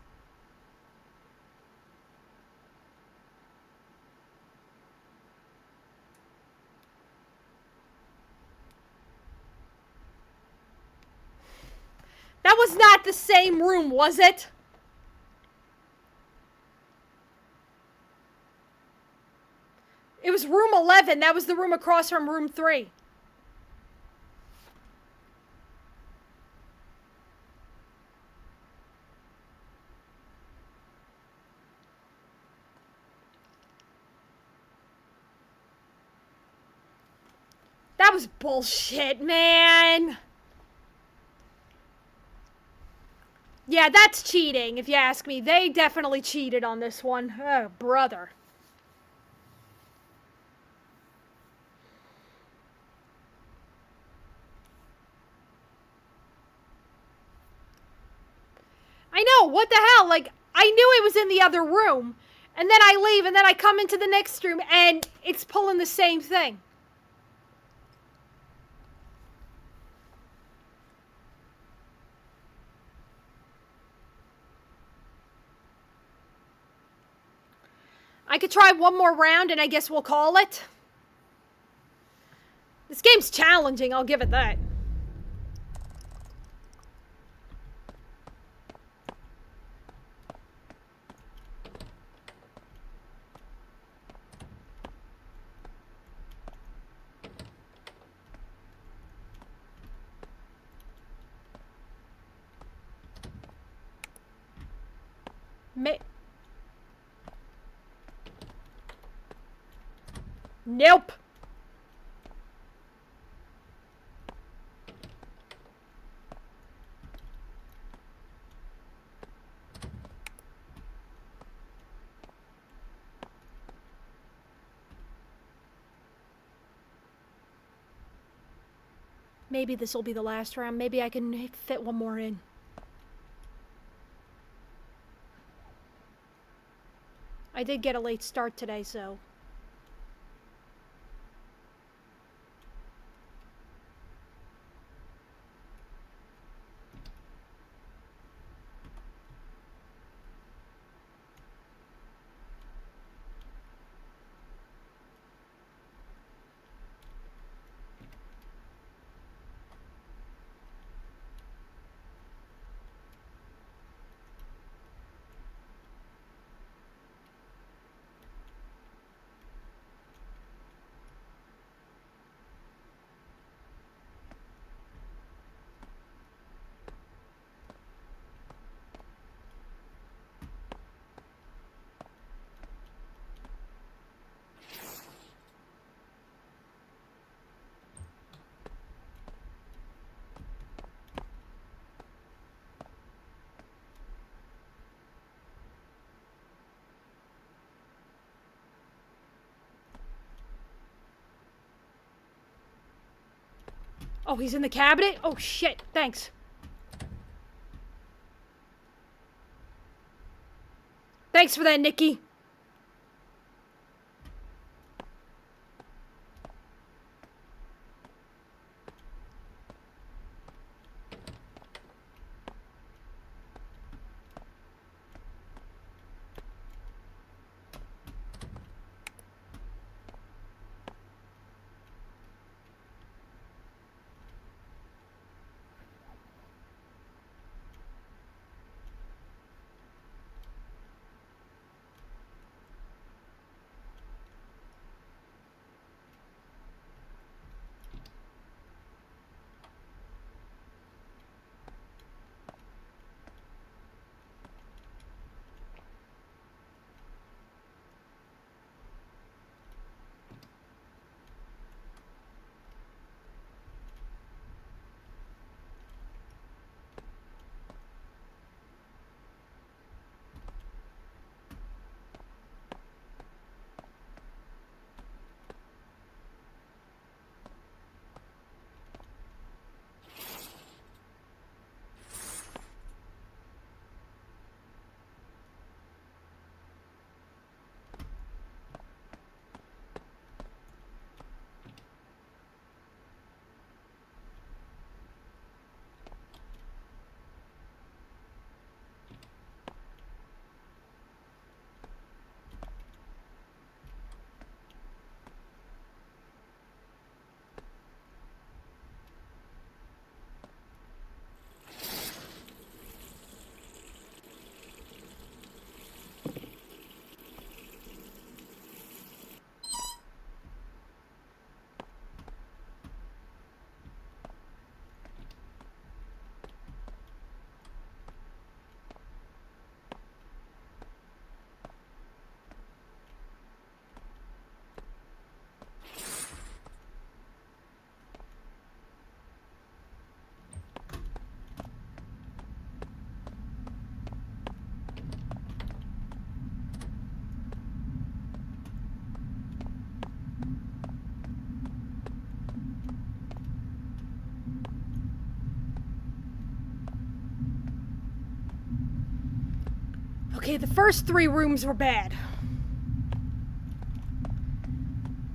A: That was not the same room, was it? It was room 11. That was the room across from room 3. That was bullshit, man. Yeah, that's cheating, if you ask me. They definitely cheated on this one. Oh, brother. I know, what the hell? Like, I knew it was in the other room. And then I leave, and then I come into the next room, and it's pulling the same thing. I could try one more round, and I guess we'll call it. This game's challenging, I'll give it that. Nope. Maybe this will be the last round. Maybe I can fit one more in. I did get a late start today, so... Oh, he's in the cabinet? Oh, shit. Thanks. Thanks for that, Nikki. Okay, the first 3 rooms were bad.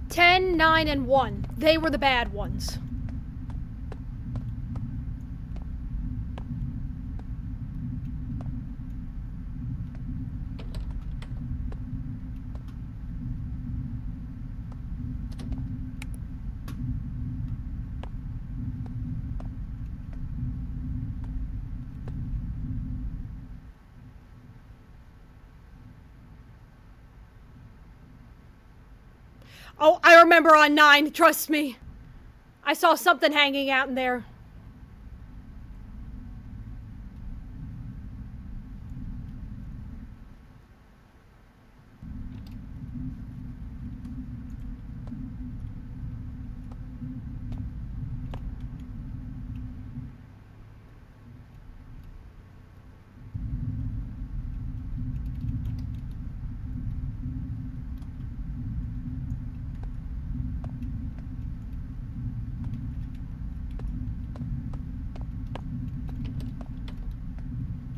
A: 10, 9, and 1. They were the bad ones. Oh, I remember on 9, trust me. I saw something hanging out in there.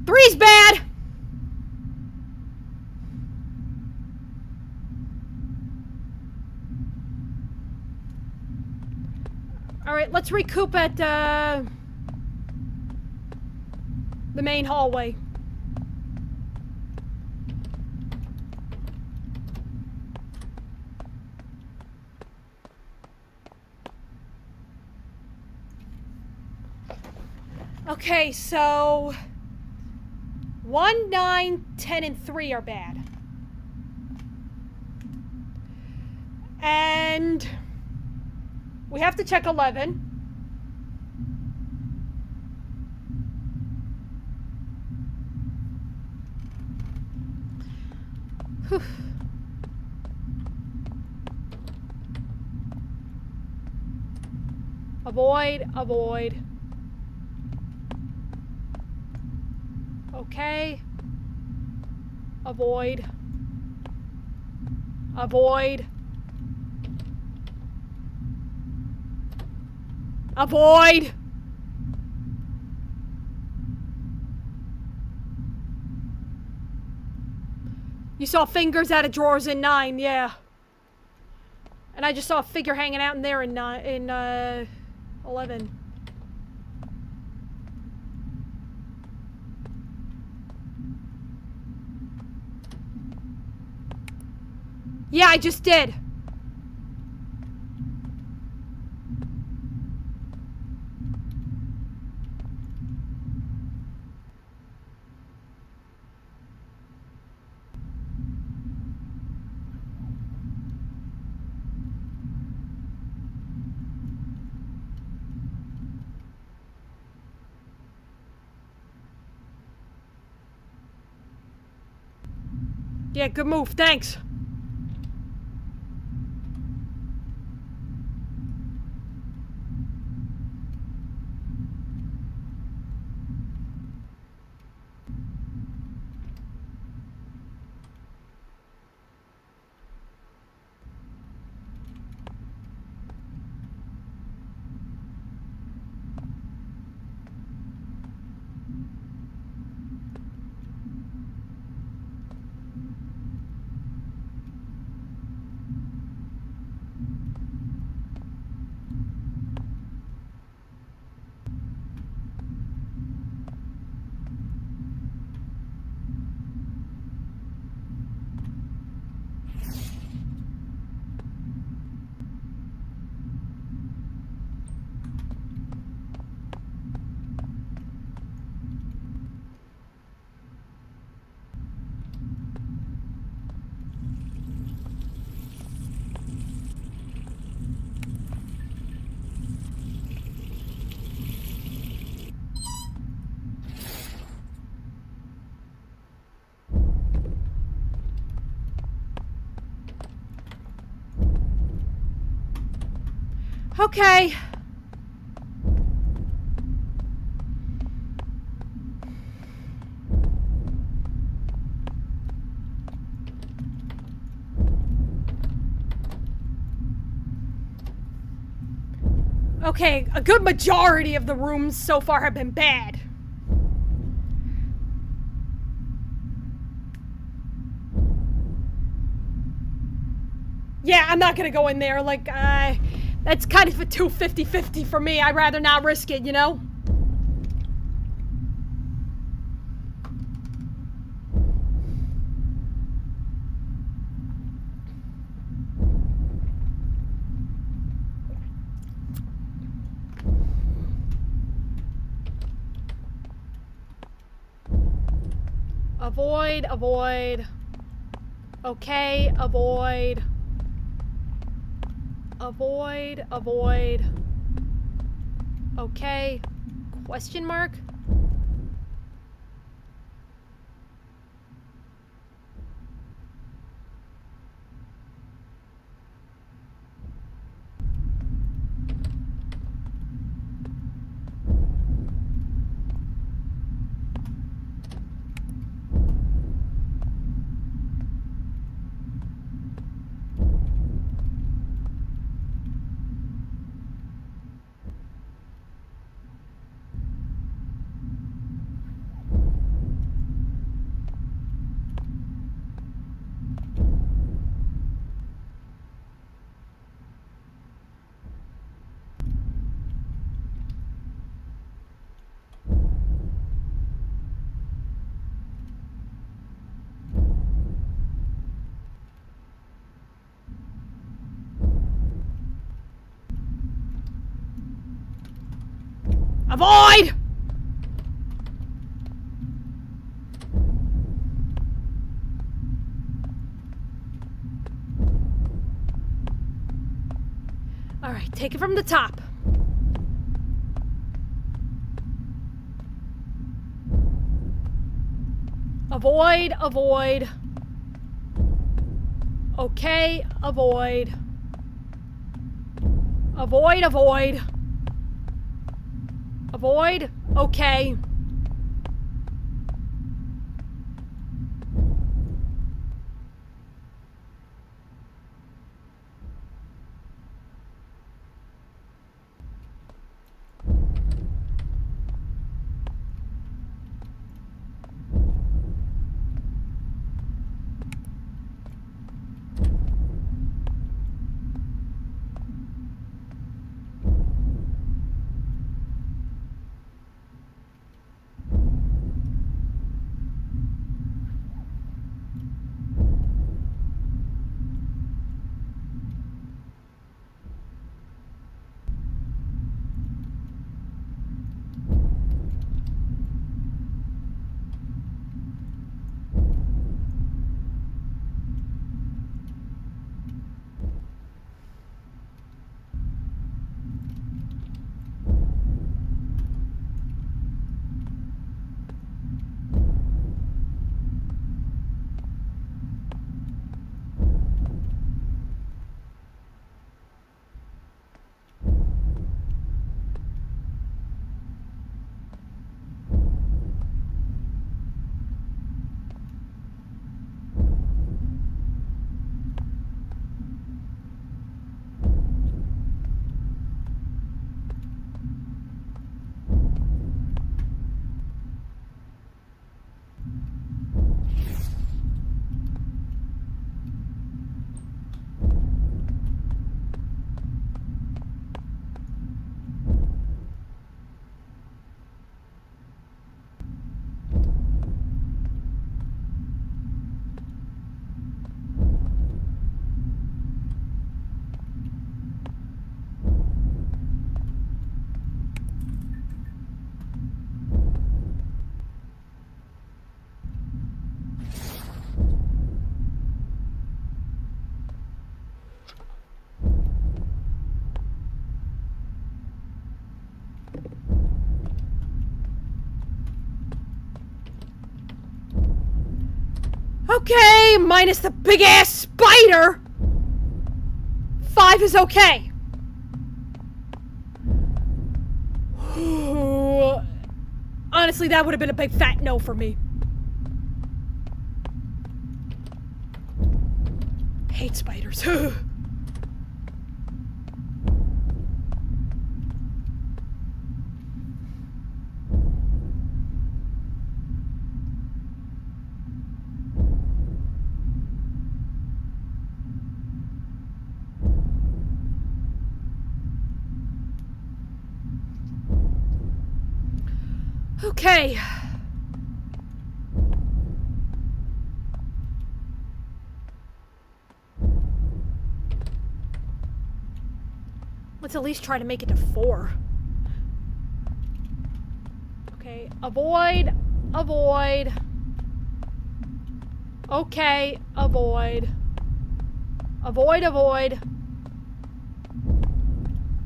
A: Three's bad! Alright, let's recoup at, the main hallway. Okay, so 1, 9, 10, and 3 are bad. And we have to check 11. Whew. Avoid, avoid. Okay. Avoid. Avoid. Avoid! You saw fingers out of drawers in 9, yeah. And I just saw a figure hanging out in there in 11. Yeah, I just did. Yeah, good move, thanks. Okay. Okay, a good majority of the rooms so far have been bad. Yeah, I'm not gonna go in there, like, that's kind of a 50-50 for me. I'd rather not risk it, you know? Avoid, avoid. Okay, avoid. Avoid, avoid. Okay. Question mark? Avoid! Alright, take it from the top. Avoid, avoid. Okay, avoid. Avoid, avoid. Avoid, okay. Okay, minus the big ass spider. 5 is okay. Honestly, that would have been a big fat no for me. Hate spiders. Okay. Let's at least try to make it to 4. Okay, avoid, avoid. Okay, avoid. Avoid, avoid.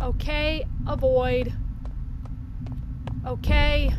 A: Okay, avoid. Okay.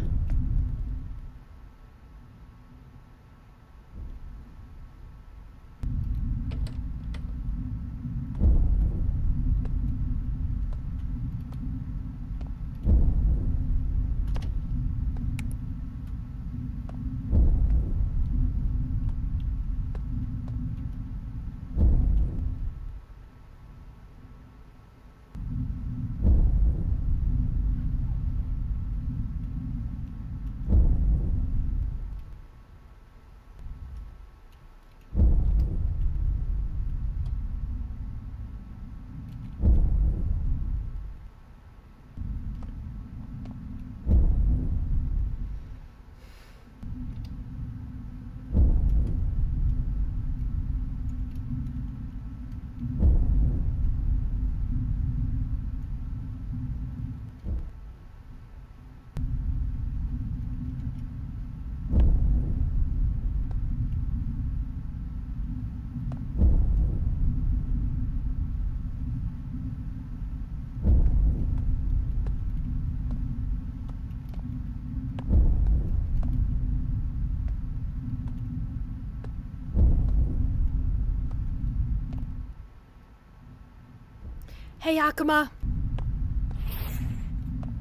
A: Hey, Akuma.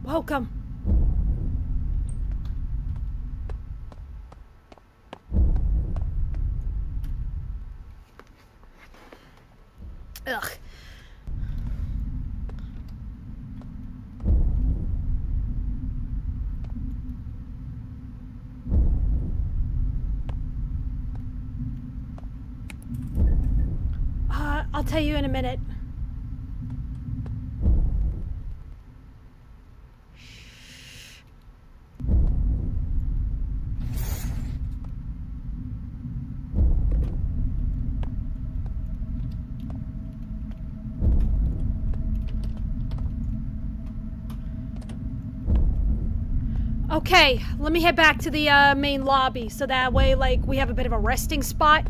A: Welcome. Ugh. I'll tell you in a minute. Okay, let me head back to the main lobby so that way, like, we have a bit of a resting spot.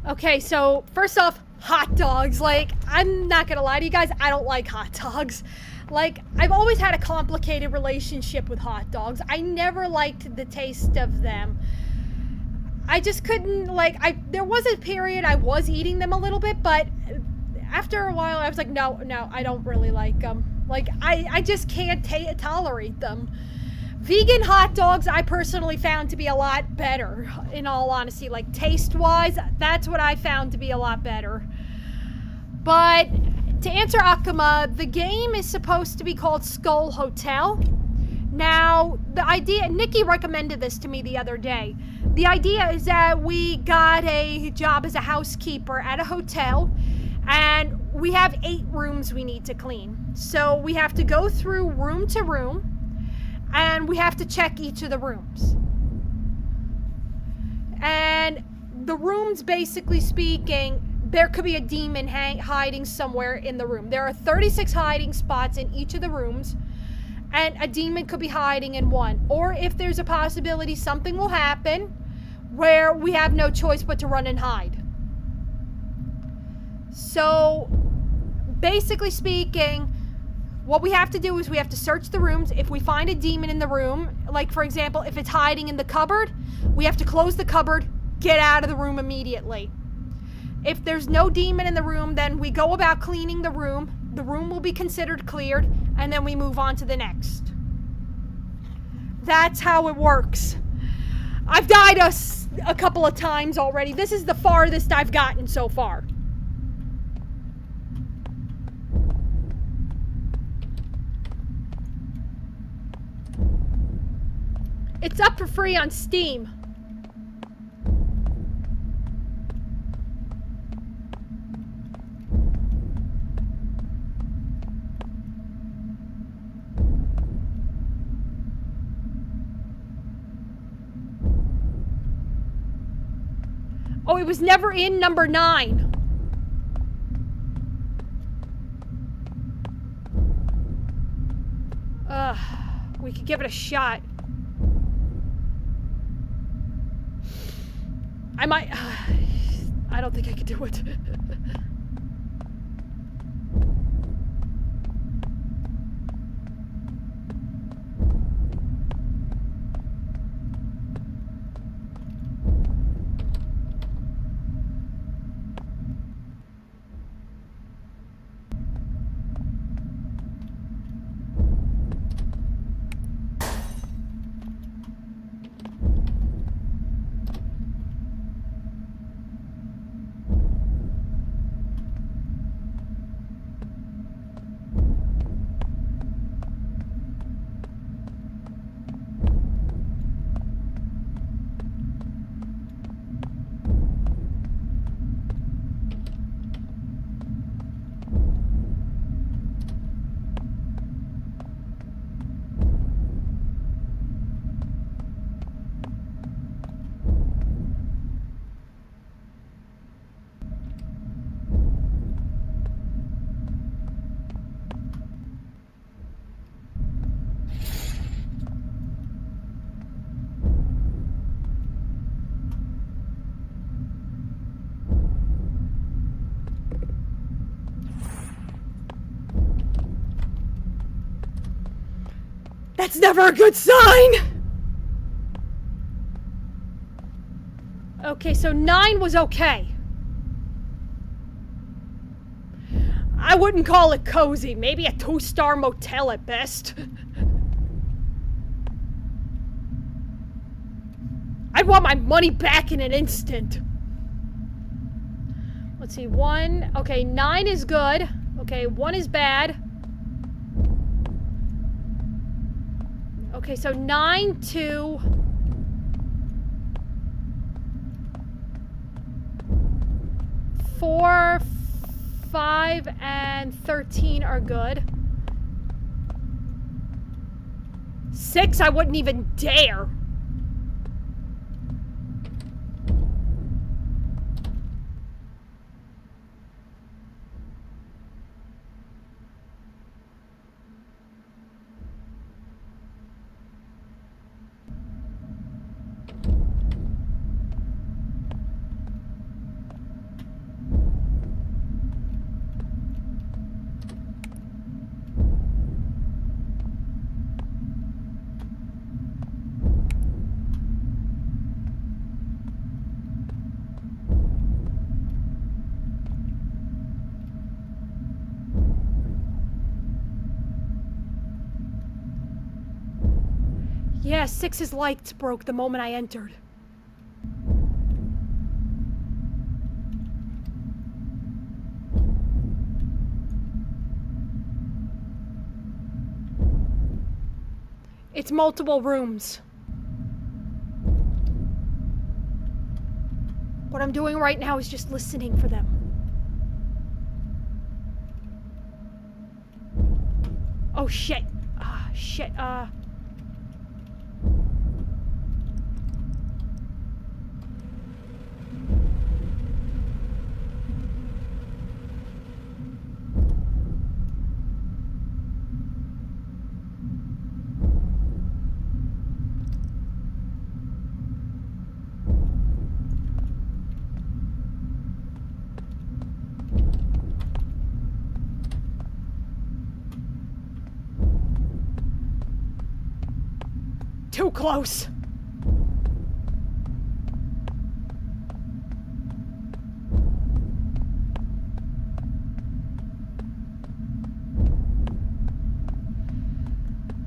A: Okay, so first off, hot dogs. Like, I'm not gonna lie to you guys, I don't like hot dogs. Like, I've always had a complicated relationship with hot dogs. I never liked the taste of them. I just couldn't, like, there was a period I was eating them a little bit, but after a while I was like, no, I don't really like them. Like, I just can't tolerate them. Vegan hot dogs I personally found to be a lot better, in all honesty. Like, taste-wise, that's what I found to be a lot better. But to answer Akuma, the game is supposed to be called Skull Hotel. Now, the idea, Nikki recommended this to me the other day. The idea is that we got a job as a housekeeper at a hotel, and we have 8 rooms we need to clean. So we have to go through room to room, and we have to check each of the rooms. And the rooms, basically speaking, there could be a demon hiding somewhere in the room. There are 36 hiding spots in each of the rooms, and a demon could be hiding in one. Or if there's a possibility something will happen where we have no choice but to run and hide. So, basically speaking, What we have to do is we have to search the rooms. If we find a demon in the room, like for example, if it's hiding in the cupboard, we have to close the cupboard, get out of the room immediately. If there's no demon in the room, then we go about cleaning the room. The room will be considered cleared, and then we move on to the next. That's how it works. I've died a couple of times already. This is the farthest I've gotten so far. It's up for free on Steam. Oh, it was never in number 9. We could give it a shot. I might... I don't think I could do it. That's never a good sign! Okay, so 9 was okay. I wouldn't call it cozy. Maybe a 2-star motel at best. I'd want my money back in an instant. Let's see, 1. Okay, 9 is good. Okay, 1 is bad. Okay, so 9 to... 4, 5, and 13 are good. 6, I wouldn't even dare. Yeah, 6's lights broke the moment I entered. It's multiple rooms. What I'm doing right now is just listening for them. Oh shit. Shit. too close.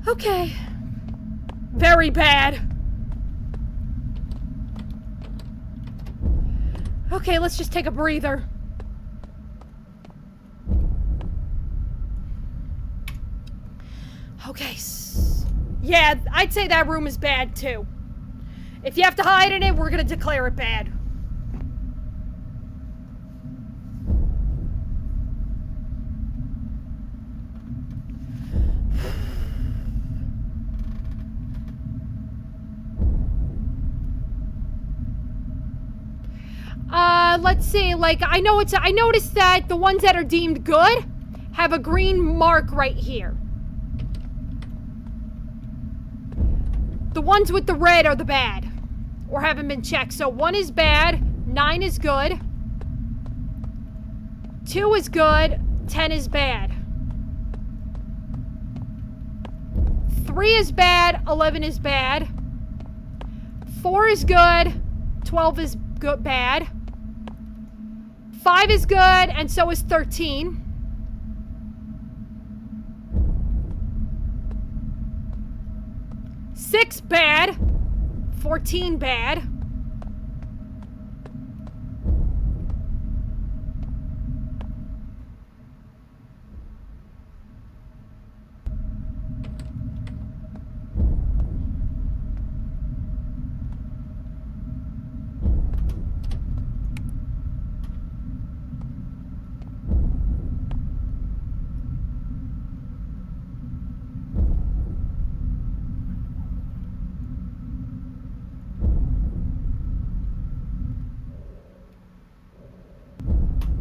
A: Okay. Very bad. Okay, let's just take a breather. Okay. Yeah, I'd say that room is bad too. If you have to hide in it, we're gonna declare it bad. Let's see, like, I noticed that the ones that are deemed good have a green mark right here. The ones with the red are the bad, or haven't been checked. So 1 is bad, 9 is good, 2 is good, 10 is bad. 3 is bad, 11 is bad. 4 is good, 12 is good, bad. 5 is good, and so is 13. 6 bad. 14 bad.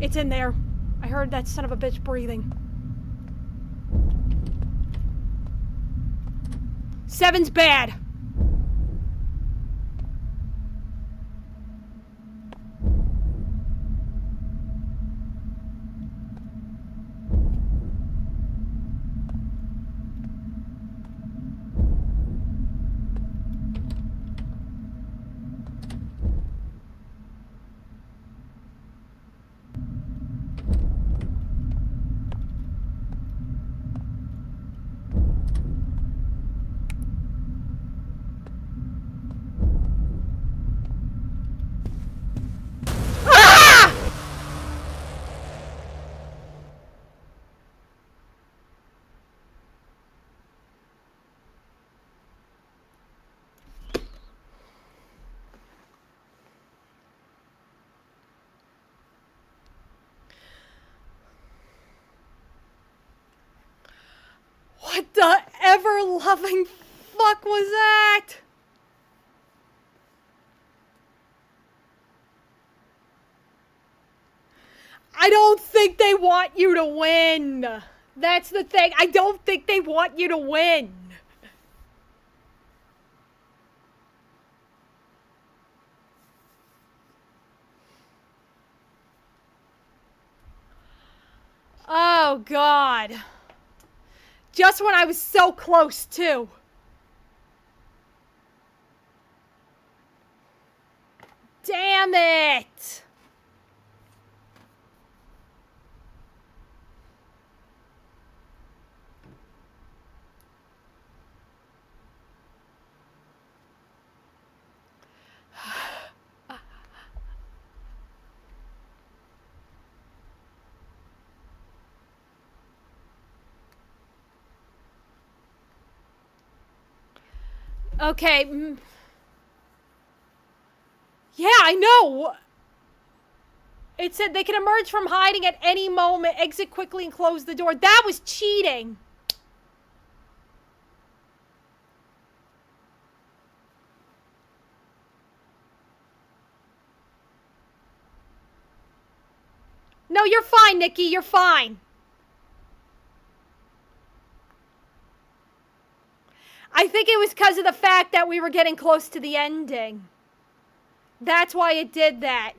A: It's in there. I heard that son of a bitch breathing. 7's bad. What the ever-loving fuck was that? I don't think they want you to win. That's the thing. I don't think they want you to win. Oh, God. Just when I was so close, too. Damn it! Okay. Yeah, I know. It said they can emerge from hiding at any moment, exit quickly and close the door. That was cheating. No, you're fine, Nikki. You're fine. I think it was because of the fact that we were getting close to the ending. That's why it did that.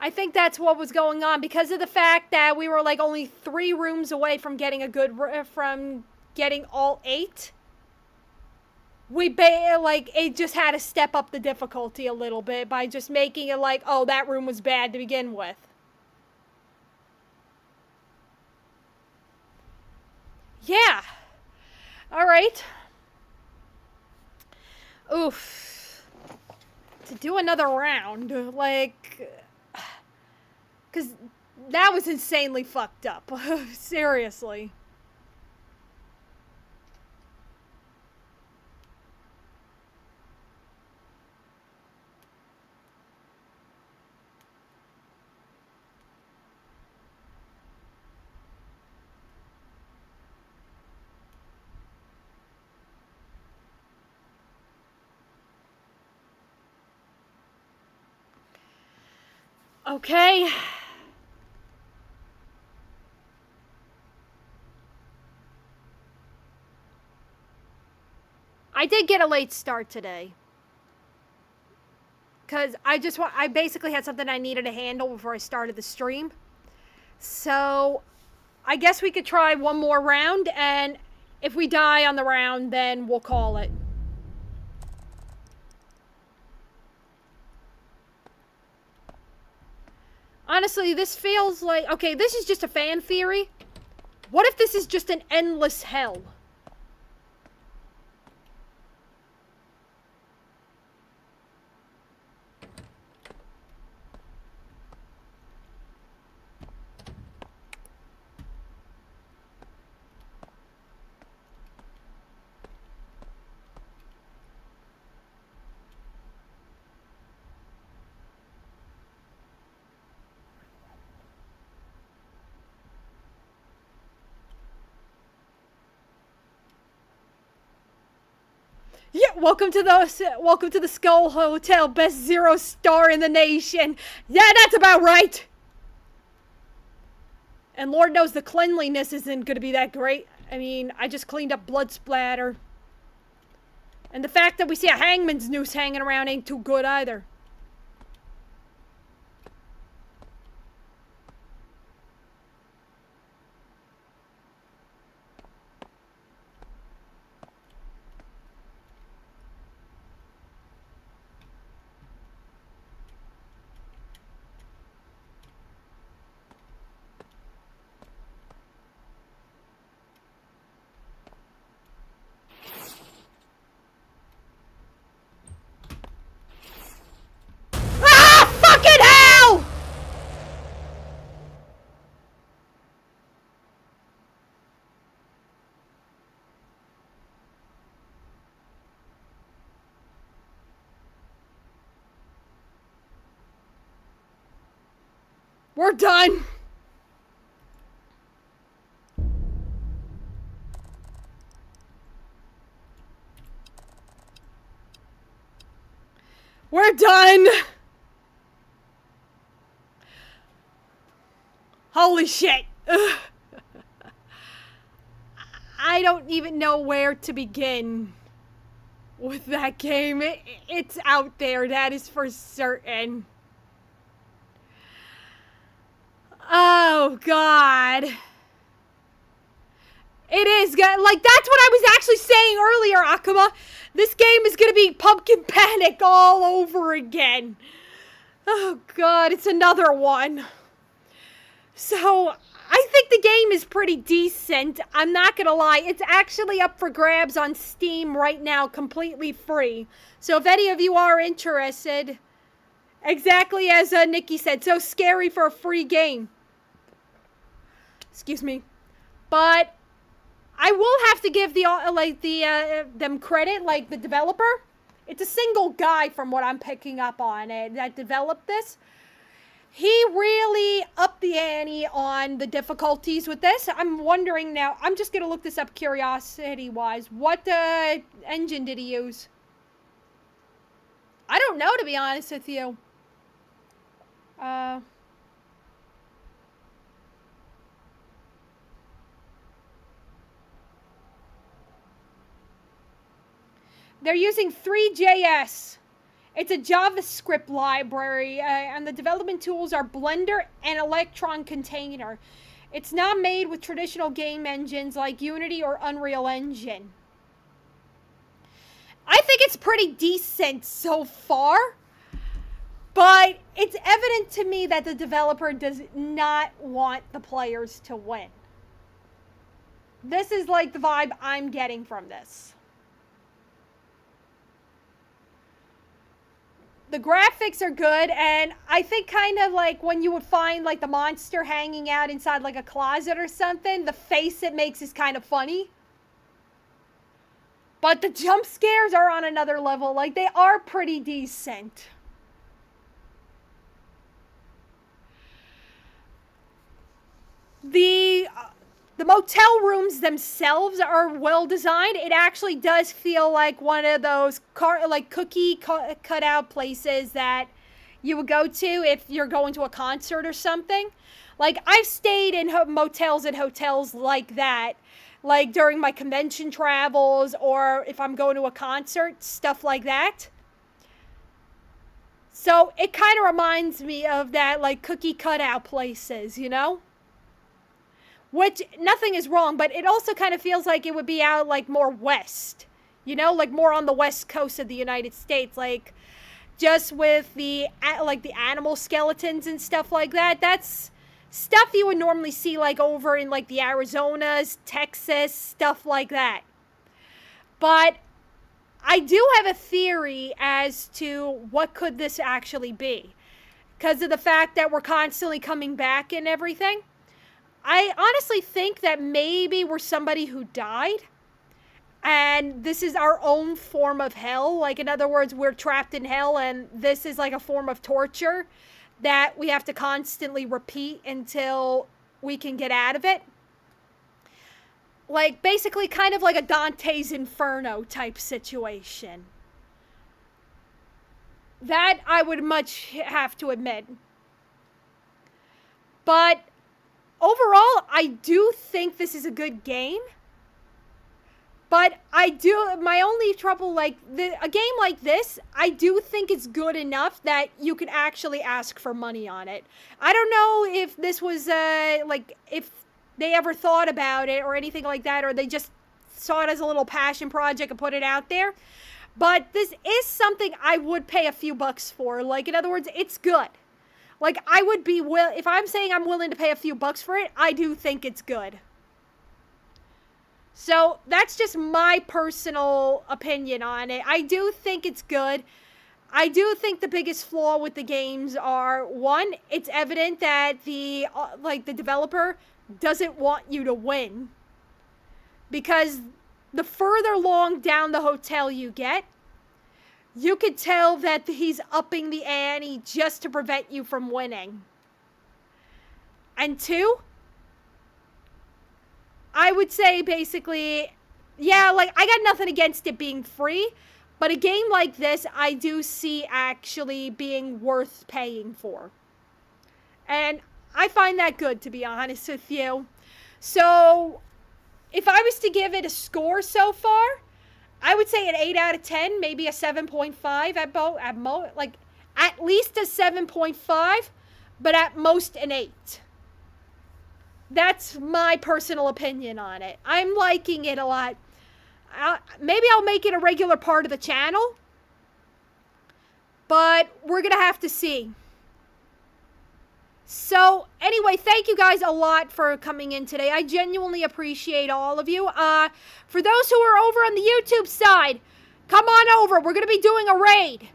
A: I think that's what was going on because of the fact that we were like only 3 rooms away from getting from getting all 8. Like it just had to step up the difficulty a little bit by just making it like, oh, that room was bad to begin with. Yeah. All right. Oof. To do another round, like, because that was insanely fucked up. Seriously. Okay. I did get a late start today. Because I basically had something I needed to handle before I started the stream. So, I guess we could try one more round, and if we die on the round, then we'll call it. Honestly, this feels like... Okay, this is just a fan theory. What if this is just an endless hell? Yeah, welcome to the Skull Hotel, best 0-star in the nation. Yeah, that's about right. And Lord knows the cleanliness isn't going to be that great. I mean, I just cleaned up blood splatter. And the fact that we see a hangman's noose hanging around ain't too good either. We're done. We're done. Holy shit. Ugh. I don't even know where to begin with that game. It's out there, that is for certain. Oh, God. It is, like, that's what I was actually saying earlier, Akuma. This game is gonna be Pumpkin Panic all over again. Oh, God, it's another one. So, I think the game is pretty decent. I'm not gonna lie. It's actually up for grabs on Steam right now, completely free. So, if any of you are interested, exactly as Nikki said, so scary for a free game. Excuse me. But I will have to give them credit, like the developer. It's a single guy from what I'm picking up on it that developed this. He really upped the ante on the difficulties with this. I'm wondering now, I'm just going to look this up curiosity-wise. What engine did he use? I don't know, to be honest with you. They're using Three.js. It's a JavaScript library, and the development tools are Blender and Electron Container. It's not made with traditional game engines like Unity or Unreal Engine. I think it's pretty decent so far, but it's evident to me that the developer does not want the players to win. This is like the vibe I'm getting from this. The graphics are good, and I think kind of like when you would find like the monster hanging out inside like a closet or something, the face it makes is kind of funny. But the jump scares are on another level. Like, they are pretty decent. The motel rooms themselves are well designed. It actually does feel like one of those cookie cutout places that you would go to if you're going to a concert or something. Like, I've stayed in motels and hotels like that, like during my convention travels or if I'm going to a concert, stuff like that. So it kind of reminds me of that, like, cookie cutout places, you know? Which, nothing is wrong, but it also kind of feels like it would be out, like, more west. You know, like, more on the west coast of the United States. Like, just with the, like, the animal skeletons and stuff like that. That's stuff you would normally see, like, over in, like, the Arizonas, Texas, stuff like that. But I do have a theory as to what could this actually be. Because of the fact that we're constantly coming back and everything. I honestly think that maybe we're somebody who died, and this is our own form of hell. Like, in other words, we're trapped in hell, and this is like a form of torture that we have to constantly repeat until we can get out of it. Like, basically kind of like a Dante's Inferno type situation. That I would much have to admit. But overall, I do think this is a good game. But my only trouble, like, a game like this, I do think it's good enough that you could actually ask for money on it. I don't know if this was, like, if they ever thought about it or anything like that, or they just saw it as a little passion project and put it out there. But this is something I would pay a few bucks for. Like, in other words, it's good. Like, I would be if I'm saying I'm willing to pay a few bucks for it, I do think it's good. So, that's just my personal opinion on it. I do think it's good. I do think the biggest flaw with the games are, one, it's evident that the developer doesn't want you to win. Because the further along down the hotel you get, you could tell that he's upping the ante just to prevent you from winning. And two, I would say basically, yeah, like, I got nothing against it being free, but a game like this, I do see actually being worth paying for. And I find that good, to be honest with you. So, if I was to give it a score so far, I would say an 8 out of 10, maybe a 7.5 at least a 7.5, but at most an 8. That's my personal opinion on it. I'm liking it a lot. Maybe I'll make it a regular part of the channel, but we're going to have to see. So, anyway, thank you guys a lot for coming in today. I genuinely appreciate all of you. For those who are over on the YouTube side, come on over. We're going to be doing a raid.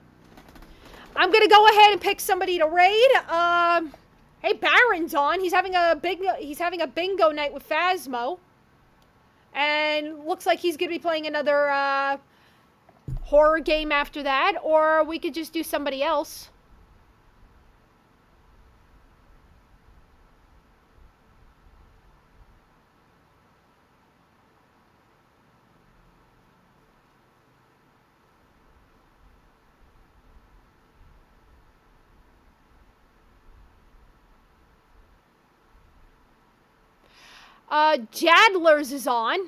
A: I'm going to go ahead and pick somebody to raid. Hey, Baron's on. He's having a bingo night with Phasmo. And looks like he's going to be playing another horror game after that. Or we could just do somebody else. Jadlers is on.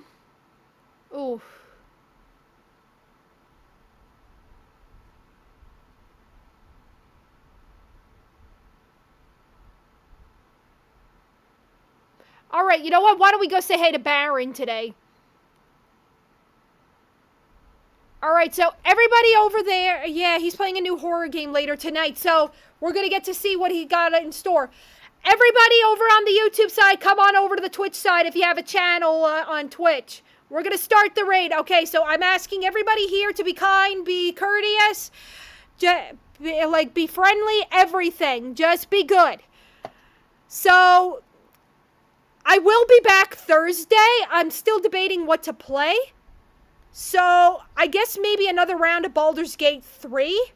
A: Ooh. All right, you know what? Why don't we go say hey to Baron today? All right, so everybody over there, yeah, he's playing a new horror game later tonight. So we're going to get to see what he got in store. Everybody over on the YouTube side, come on over to the Twitch side if you have a channel on Twitch. We're going to start the raid. Okay, so I'm asking everybody here to be kind, be courteous, be friendly, everything. Just be good. So I will be back Thursday. I'm still debating what to play. So I guess maybe another round of Baldur's Gate 3.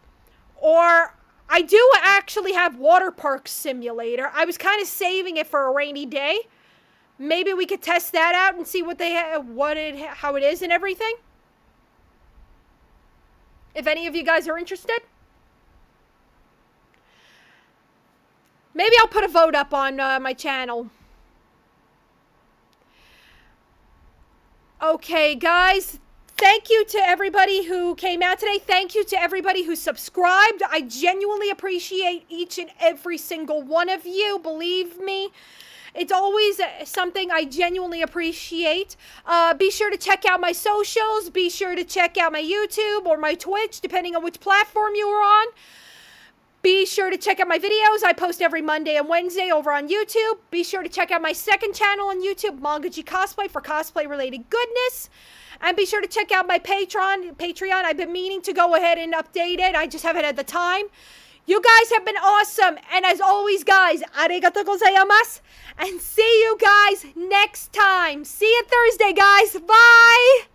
A: Or I do actually have Water Park Simulator. I was kind of saving it for a rainy day. Maybe we could test that out and see what how it is and everything. If any of you guys are interested. Maybe I'll put a vote up on my channel. Okay, guys. Thank you to everybody who came out today. Thank you to everybody who subscribed. I genuinely appreciate each and every single one of you. Believe me. It's always something I genuinely appreciate. Be sure to check out my socials. Be sure to check out my YouTube or my Twitch, depending on which platform you are on. Be sure to check out my videos. I post every Monday and Wednesday over on YouTube. Be sure to check out my second channel on YouTube, Manga G Cosplay, for cosplay-related goodness. And be sure to check out my Patreon. I've been meaning to go ahead and update it. I just haven't had the time. You guys have been awesome. And as always, guys, arigatou gozaimasu. And see you guys next time. See you Thursday, guys. Bye.